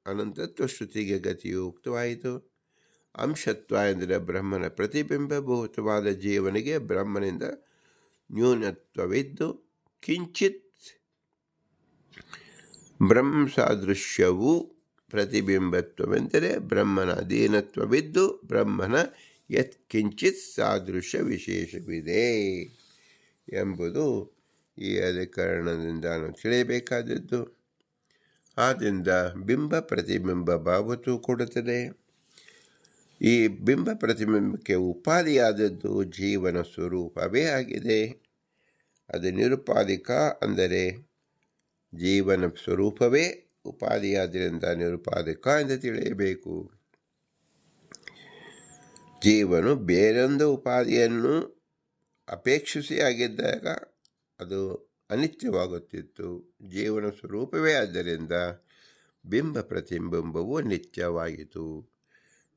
[SPEAKER 1] ಅನಂತತ್ವ ಶ್ರುತಿಗೆ ಗತಿಯು ಉಕ್ತವಾಯಿತು. ಅಂಶತ್ವ ಎಂದರೆ ಬ್ರಹ್ಮನ ಪ್ರತಿಬಿಂಬಭೂತವಾದ ಜೀವನಿಗೆ ಬ್ರಹ್ಮನಿಂದ ನ್ಯೂನತ್ವವಿದ್ದು ಕಿಂಚಿತ್ ಬ್ರಹ್ಮ ಸಾದೃಶ್ಯವೂ ಪ್ರತಿಬಿಂಬತ್ವವೆಂದರೆ ಬ್ರಹ್ಮನ ಅಧೀನತ್ವವಿದ್ದು ಬ್ರಹ್ಮನ ಯತ್ಕಿಂಚಿತ್ ಸಾದೃಶ್ಯ ವಿಶೇಷವಿದೆ ಎಂಬುದು ಈ ಅಧಿಕರಣದಿಂದ ನಾವು ತಿಳಿಯಬೇಕಾದದ್ದು. ಆದ್ದರಿಂದ ಬಿಂಬ ಪ್ರತಿಬಿಂಬ ಭಾವತ್ತು ಕೊಡುತ್ತದೆ. ಈ ಬಿಂಬ ಪ್ರತಿಬಿಂಬಕ್ಕೆ ಉಪಾಧಿಯಾದದ್ದು ಜೀವನ ಸ್ವರೂಪವೇ ಆಗಿದೆ. ಅದು ನಿರುಪಾಧಿಕ, ಅಂದರೆ ಜೀವನ ಸ್ವರೂಪವೇ ಉಪಾಧಿಯಾದ್ದರಿಂದ ನಿರುಪಾಧಿಕ ಎಂದು ತಿಳಿಯಬೇಕು. ಜೀವನು ಬೇರೊಂದು ಉಪಾಧಿಯನ್ನು ಅಪೇಕ್ಷಿಸಿ ಆಗಿದ್ದಾಗ ಅದು ಅನಿತ್ಯವಾಗುತ್ತಿತ್ತು. ಜೀವನ ಸ್ವರೂಪವೇ ಆದ್ದರಿಂದ ಬಿಂಬ ಪ್ರತಿಬಿಂಬವು ನಿತ್ಯವಾಯಿತು.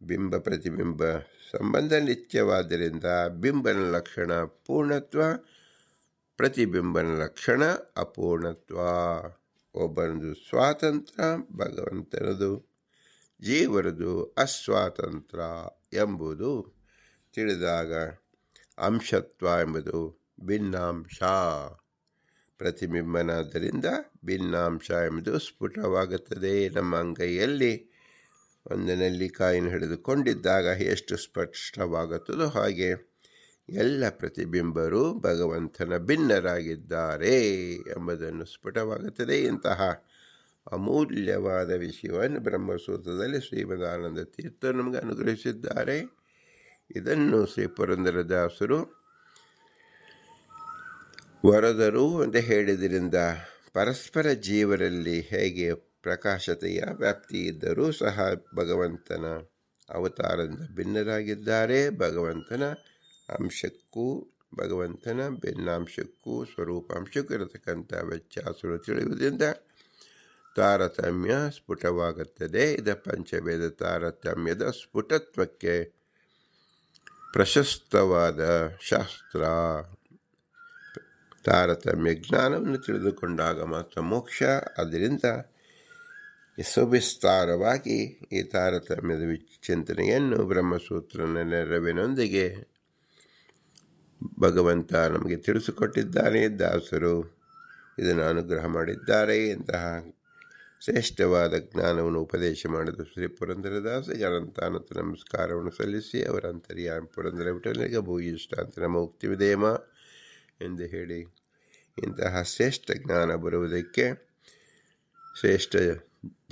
[SPEAKER 1] ಬಿಂಬ ಪ್ರತಿಬಿಂಬ ಸಂಬಂಧ ನಿತ್ಯವಾದ್ದರಿಂದ ಬಿಂಬನ ಲಕ್ಷಣ ಪೂರ್ಣತ್ವ, ಪ್ರತಿಬಿಂಬನ ಲಕ್ಷಣ ಅಪೂರ್ಣತ್ವ. ಒಬ್ಬನದು ಸ್ವಾತಂತ್ರ್ಯ, ಭಗವಂತನದು ಜೀವರದು ಅಸ್ವಾತಂತ್ರ್ಯ ಎಂಬುದು ತಿಳಿದಾಗ ಅಂಶತ್ವ ಎಂಬುದು ಭಿನ್ನಾಂಶ, ಪ್ರತಿಬಿಂಬನಾದ್ದರಿಂದ ಭಿನ್ನಾಂಶ ಎಂಬುದು ಸ್ಫುಟವಾಗುತ್ತದೆ. ನಮ್ಮ ಅಂಗೈಯಲ್ಲಿ ಒಂದು ನೆಲ್ಲಿಕಾಯನ್ನು ಹಿಡಿದುಕೊಂಡಿದ್ದಾಗ ಎಷ್ಟು ಸ್ಪಷ್ಟವಾಗುತ್ತದೋ ಹಾಗೆ ಎಲ್ಲ ಪ್ರತಿಬಿಂಬರು ಭಗವಂತನ ಭಿನ್ನರಾಗಿದ್ದಾರೆ ಎಂಬುದನ್ನು ಸ್ಫುಟವಾಗುತ್ತದೆ. ಇಂತಹ ಅಮೂಲ್ಯವಾದ ವಿಷಯವನ್ನು ಬ್ರಹ್ಮಸೂತ್ರದಲ್ಲಿ ಶ್ರೀಮದಾನಂದ ತೀರ್ಥರು ನಮಗೆ ಅನುಗ್ರಹಿಸಿದ್ದಾರೆ. ಇದನ್ನು ಶ್ರೀ ಪುರಂದರದಾಸರು ವರದರು ಅಂತ ಹೇಳಿದ್ರಿಂದ ಪರಸ್ಪರ ಜೀವರಲ್ಲಿ ಹೇಗೆ ಪ್ರಕಾಶತೆಯ ವ್ಯಾಪ್ತಿ ಇದ್ದರೂ ಸಹ ಭಗವಂತನ ಅವತಾರದಿಂದ ಭಿನ್ನರಾಗಿದ್ದಾರೆ. ಭಗವಂತನ ಅಂಶಕ್ಕೂ ಭಗವಂತನ ಭಿನ್ನಾಂಶಕ್ಕೂ ಸ್ವರೂಪಾಂಶಕ್ಕೂ ಇರತಕ್ಕಂಥ ವ್ಯತ್ಯಾಸಗಳು ತಿಳಿಯುವುದರಿಂದ ತಾರತಮ್ಯ ಸ್ಫುಟವಾಗುತ್ತದೆ. ಇದು ಪಂಚಭೇದ ತಾರತಮ್ಯದ ಸ್ಫುಟತ್ವಕ್ಕೆ ಪ್ರಶಸ್ತವಾದ ಶಾಸ್ತ್ರ. ತಾರತಮ್ಯ ಜ್ಞಾನವನ್ನು ತಿಳಿದುಕೊಂಡಾಗ ಮಾತ್ರ ಮೋಕ್ಷ. ಆದ್ದರಿಂದ ಸುವಿಸ್ತಾರವಾಗಿ ಈ ತಾರತಮ್ಯದ ಚಿಂತನೆಯನ್ನು ಬ್ರಹ್ಮಸೂತ್ರ ನೆರವಿನೊಂದಿಗೆ ಭಗವಂತ ನಮಗೆ ತಿಳಿಸಿಕೊಟ್ಟಿದ್ದಾನೆ. ದಾಸರು ಇದನ್ನು ಅನುಗ್ರಹ ಮಾಡಿದ್ದಾರೆ. ಇಂತಹ ಶ್ರೇಷ್ಠವಾದ ಜ್ಞಾನವನ್ನು ಉಪದೇಶ ಮಾಡಿದ ಶ್ರೀ ಪುರಂದರದಾಸರಿಗೆ ಅನಂತ ನಮಸ್ಕಾರವನ್ನು ಸಲ್ಲಿಸಿ ಅವರ ಅಂತರ್ಯಾಮಿ ಪುರಂದರ ವಿಠಲನಿಗೆ ಭೂಯಿಷ್ಠ ಅಂತ ನಮ್ಮ ಉಕ್ತಿವಿದೇಮ ಎಂದು ಹೇಳಿ, ಇಂತಹ ಶ್ರೇಷ್ಠ ಜ್ಞಾನ ಬರುವುದಕ್ಕೆ ಶ್ರೇಷ್ಠ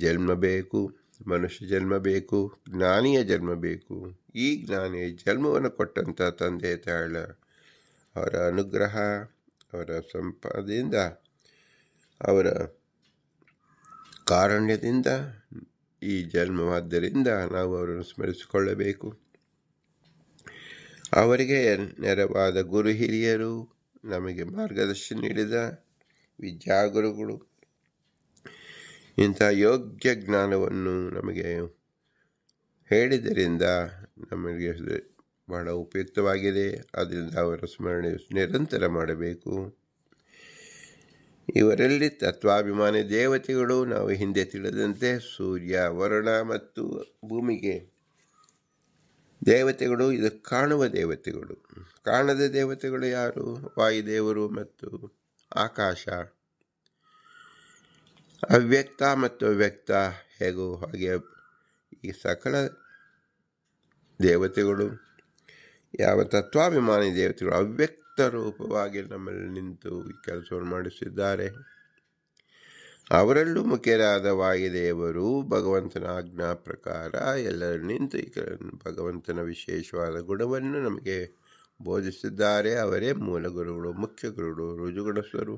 [SPEAKER 1] ಜನ್ಮ ಬೇಕು, ಮನುಷ್ಯ ಜನ್ಮ ಬೇಕು, ಜ್ಞಾನಿಯ ಜನ್ಮ ಬೇಕು. ಈ ಜ್ಞಾನಿಯ ಜನ್ಮವನ್ನು ಕೊಟ್ಟಂಥ ತಂದೆ ತಾಳ ಅವರ ಅನುಗ್ರಹ, ಅವರ ಸಂಪಾದನೆಯಿಂದ, ಅವರ ಕಾರುಣ್ಯದಿಂದ ಈ ಜನ್ಮವಾದ್ದರಿಂದ ನಾವು ಅವರನ್ನು ಸ್ಮರಿಸಿಕೊಳ್ಳಬೇಕು. ಅವರಿಗೆ ನೆರವಾದ ಗುರು ಹಿರಿಯರು, ನಮಗೆ ಮಾರ್ಗದರ್ಶನ ನೀಡಿದ ವಿದ್ಯಾಗುರುಗಳು ಇಂಥ ಯೋಗ್ಯ ಜ್ಞಾನವನ್ನು ನಮಗೆ ಹೇಳಿದ್ದರಿಂದ ನಮಗೆ ಬಹಳ ಉಪಯುಕ್ತವಾಗಿದೆ. ಆದ್ದರಿಂದ ಅವರ ಸ್ಮರಣೆ ನಿರಂತರ ಮಾಡಬೇಕು. ಇವರಲ್ಲಿ ತತ್ವಾಭಿಮಾನಿ ದೇವತೆಗಳು ನಾವು ಹಿಂದೆ ತಿಳಿದಂತೆ ಸೂರ್ಯ, ವರುಣ ಮತ್ತು ಭೂಮಿಗೆ ದೇವತೆಗಳು. ಇದು ಕಾಣುವ ದೇವತೆಗಳು. ಕಾಣದ ದೇವತೆಗಳು ಯಾರು? ವಾಯುದೇವರು ಮತ್ತು ಆಕಾಶ. ಅವ್ಯಕ್ತ ಮತ್ತು ಅವ್ಯಕ್ತ ಹೇಗೋ ಹಾಗೆ ಈ ಸಕಲ ದೇವತೆಗಳು, ಯಾವ ತತ್ವಾಭಿಮಾನಿ ದೇವತೆಗಳು ಅವ್ಯಕ್ತ ರೂಪವಾಗಿ ನಮ್ಮಲ್ಲಿ ನಿಂತು ಈ ಕೆಲಸವನ್ನು ಮಾಡಿಸಿದ್ದಾರೆ. ಅವರಲ್ಲೂ ಮುಖ್ಯರಾದ ವಾಯುದೇವರು ಭಗವಂತನ ಆಜ್ಞಾ ಪ್ರಕಾರ ಎಲ್ಲರೂ ನಿಂತು ಭಗವಂತನ ವಿಶೇಷವಾದ ಗುಣವನ್ನು ನಮಗೆ ಬೋಧಿಸಿದ್ದಾರೆ. ಅವರೇ ಮೂಲ ಗುರುಗಳು, ಮುಖ್ಯ ಗುರುಗಳು, ರುಜುಗುಣಸ್ಥರು.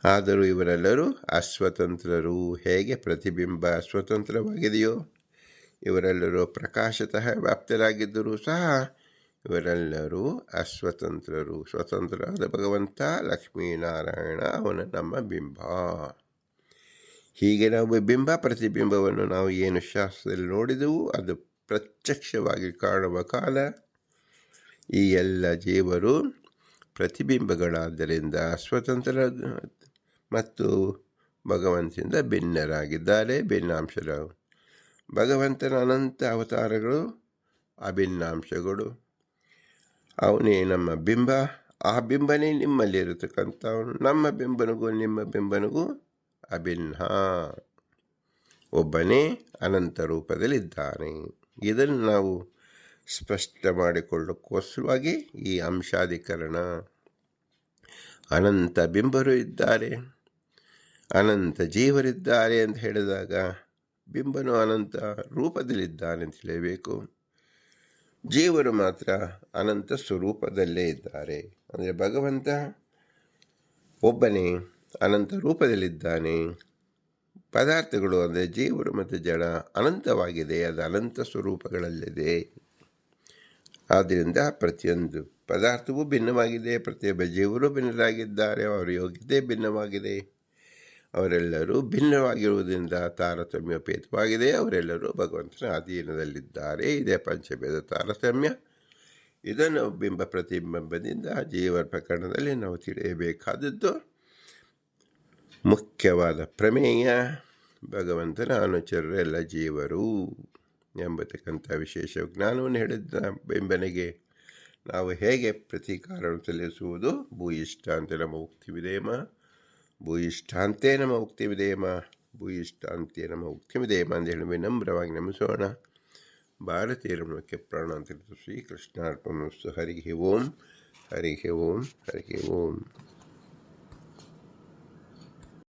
[SPEAKER 1] ಆದರೂ ಇವರೆಲ್ಲರೂ ಅಸ್ವತಂತ್ರರು. ಹೇಗೆ ಪ್ರತಿಬಿಂಬ ಸ್ವತಂತ್ರವಾಗಿದೆಯೋ ಇವರೆಲ್ಲರೂ ಪ್ರಕಾಶತಃ ವ್ಯಾಪ್ತರಾಗಿದ್ದರೂ ಸಹ ಇವರೆಲ್ಲರೂ ಅಸ್ವತಂತ್ರರು. ಸ್ವತಂತ್ರರಾದ ಭಗವಂತ ಲಕ್ಷ್ಮೀನಾರಾಯಣ ಅವನ ನಮ್ಮ ಬಿಂಬ. ಹೀಗೆ ನಾವು ಬಿಂಬ ಪ್ರತಿಬಿಂಬವನ್ನು ನಾವು ಏನು ಶಾಸ್ತ್ರದಲ್ಲಿ ನೋಡಿದೆವು ಅದು ಪ್ರತ್ಯಕ್ಷವಾಗಿ ಕಾಣುವ ಕಾಲ ಈ ಎಲ್ಲ ಜೀವರು ಪ್ರತಿಬಿಂಬಗಳಾದ್ದರಿಂದ ಸ್ವತಂತ್ರ ಮತ್ತು ಭಗವಂತನಿಂದ ಭಿನ್ನರಾಗಿದ್ದಾರೆ, ಭಿನ್ನಾಂಶರು. ಭಗವಂತನ ಅನಂತ ಅವತಾರಗಳು ಅಭಿನ್ನಾಂಶಗಳು. ಅವನೇ ನಮ್ಮ ಬಿಂಬ. ಆ ಬಿಂಬನೇ ನಿಮ್ಮಲ್ಲಿರತಕ್ಕಂಥವನು. ನಮ್ಮ ಬಿಂಬನಿಗೂ ನಿಮ್ಮ ಬಿಂಬನಿಗೂ ಅಭಿನ್ನ. ಒಬ್ಬನೇ ಅನಂತ ರೂಪದಲ್ಲಿದ್ದಾನೆ. ಇದನ್ನು ನಾವು ಸ್ಪಷ್ಟ ಮಾಡಿಕೊಳ್ಳೋಕ್ಕೋಸ್ಕರವಾಗಿ ಈ ಅಂಶಾಧಿಕರಣ. ಅನಂತ ಬಿಂಬರು ಇದ್ದಾರೆ, ಅನಂತ ಜೀವರಿದ್ದಾರೆ ಅಂತ ಹೇಳಿದಾಗ ಬಿಂಬನು ಅನಂತ ರೂಪದಲ್ಲಿದ್ದಾನೆ ಅಂತ ಹೇಳಬೇಕು. ಜೀವರು ಮಾತ್ರ ಅನಂತ ಸ್ವರೂಪದಲ್ಲೇ ಇದ್ದಾರೆ. ಅಂದರೆ ಭಗವಂತ ಒಬ್ಬನೇ ಅನಂತ ರೂಪದಲ್ಲಿದ್ದಾನೆ. ಪದಾರ್ಥಗಳು ಅಂದರೆ ಜೀವರು ಮತ್ತು ಜಡ ಅನಂತವಾಗಿದೆ, ಅದು ಅನಂತ ಸ್ವರೂಪಗಳಲ್ಲಿದೆ. ಆದ್ದರಿಂದ ಪ್ರತಿಯೊಂದು ಪದಾರ್ಥವೂ ಭಿನ್ನವಾಗಿದೆ, ಪ್ರತಿಯೊಬ್ಬ ಜೀವರು ಭಿನ್ನರಾಗಿದ್ದಾರೆ, ಅವರ ಯೋಗ್ಯತೆ ಭಿನ್ನವಾಗಿದೆ. ಅವರೆಲ್ಲರೂ ಭಿನ್ನವಾಗಿರುವುದರಿಂದ ತಾರತಮ್ಯೋಪೇತವಾಗಿದೆ. ಅವರೆಲ್ಲರೂ ಭಗವಂತನ ಅಧೀನದಲ್ಲಿದ್ದಾರೆ. ಇದೇ ಪಂಚಭೇದ ತಾರತಮ್ಯ. ಇದನ್ನು ಬಿಂಬ ಪ್ರತಿಬಿಂಬದಿಂದ ಜೀವರ ಪ್ರಕರಣದಲ್ಲಿ ನಾವು ತಿಳಿಯಬೇಕಾದದ್ದು ಮುಖ್ಯವಾದ ಪ್ರಮೇಯ. ಭಗವಂತನ ಅನುಚರರೆಲ್ಲ ಜೀವರು ಎಂಬತಕ್ಕಂಥ ವಿಶೇಷ ಜ್ಞಾನವನ್ನು ಹೇಳಿದ್ದ ಬಿಂಬನಿಗೆ ನಾವು ಹೇಗೆ ಪ್ರತೀಕಾರವನ್ನು ಸಲ್ಲಿಸುವುದು? ಭೂಯಿಷ್ಠಾಂತೆ ನಮ್ಮ ಉಕ್ತಿ ವಿಧೇಮ, ಭೂಯಿಷ್ಠಾಂತೆ ನಮ್ಮ ಉಕ್ತಿ ವಿಧೇಮ, ಭೂಯಿಷ್ಠಾಂತೆ ನಮ್ಮ ಉಕ್ತಿ ವಿಧೇಮ ಅಂತ ಹೇಳಿ ವಿನಮ್ರವಾಗಿ ನಮಿಸೋಣ. ಭಾರತೀಯರ ಮುಖ್ಯ ಪ್ರಾಣ ಅಂತ ಶ್ರೀಕೃಷ್ಣಾರ್ಪಣಮಸ್ತು. ಹರಿ ಓಂ, ಹರಿ ಓಂ, ಹರಿ ಓಂ.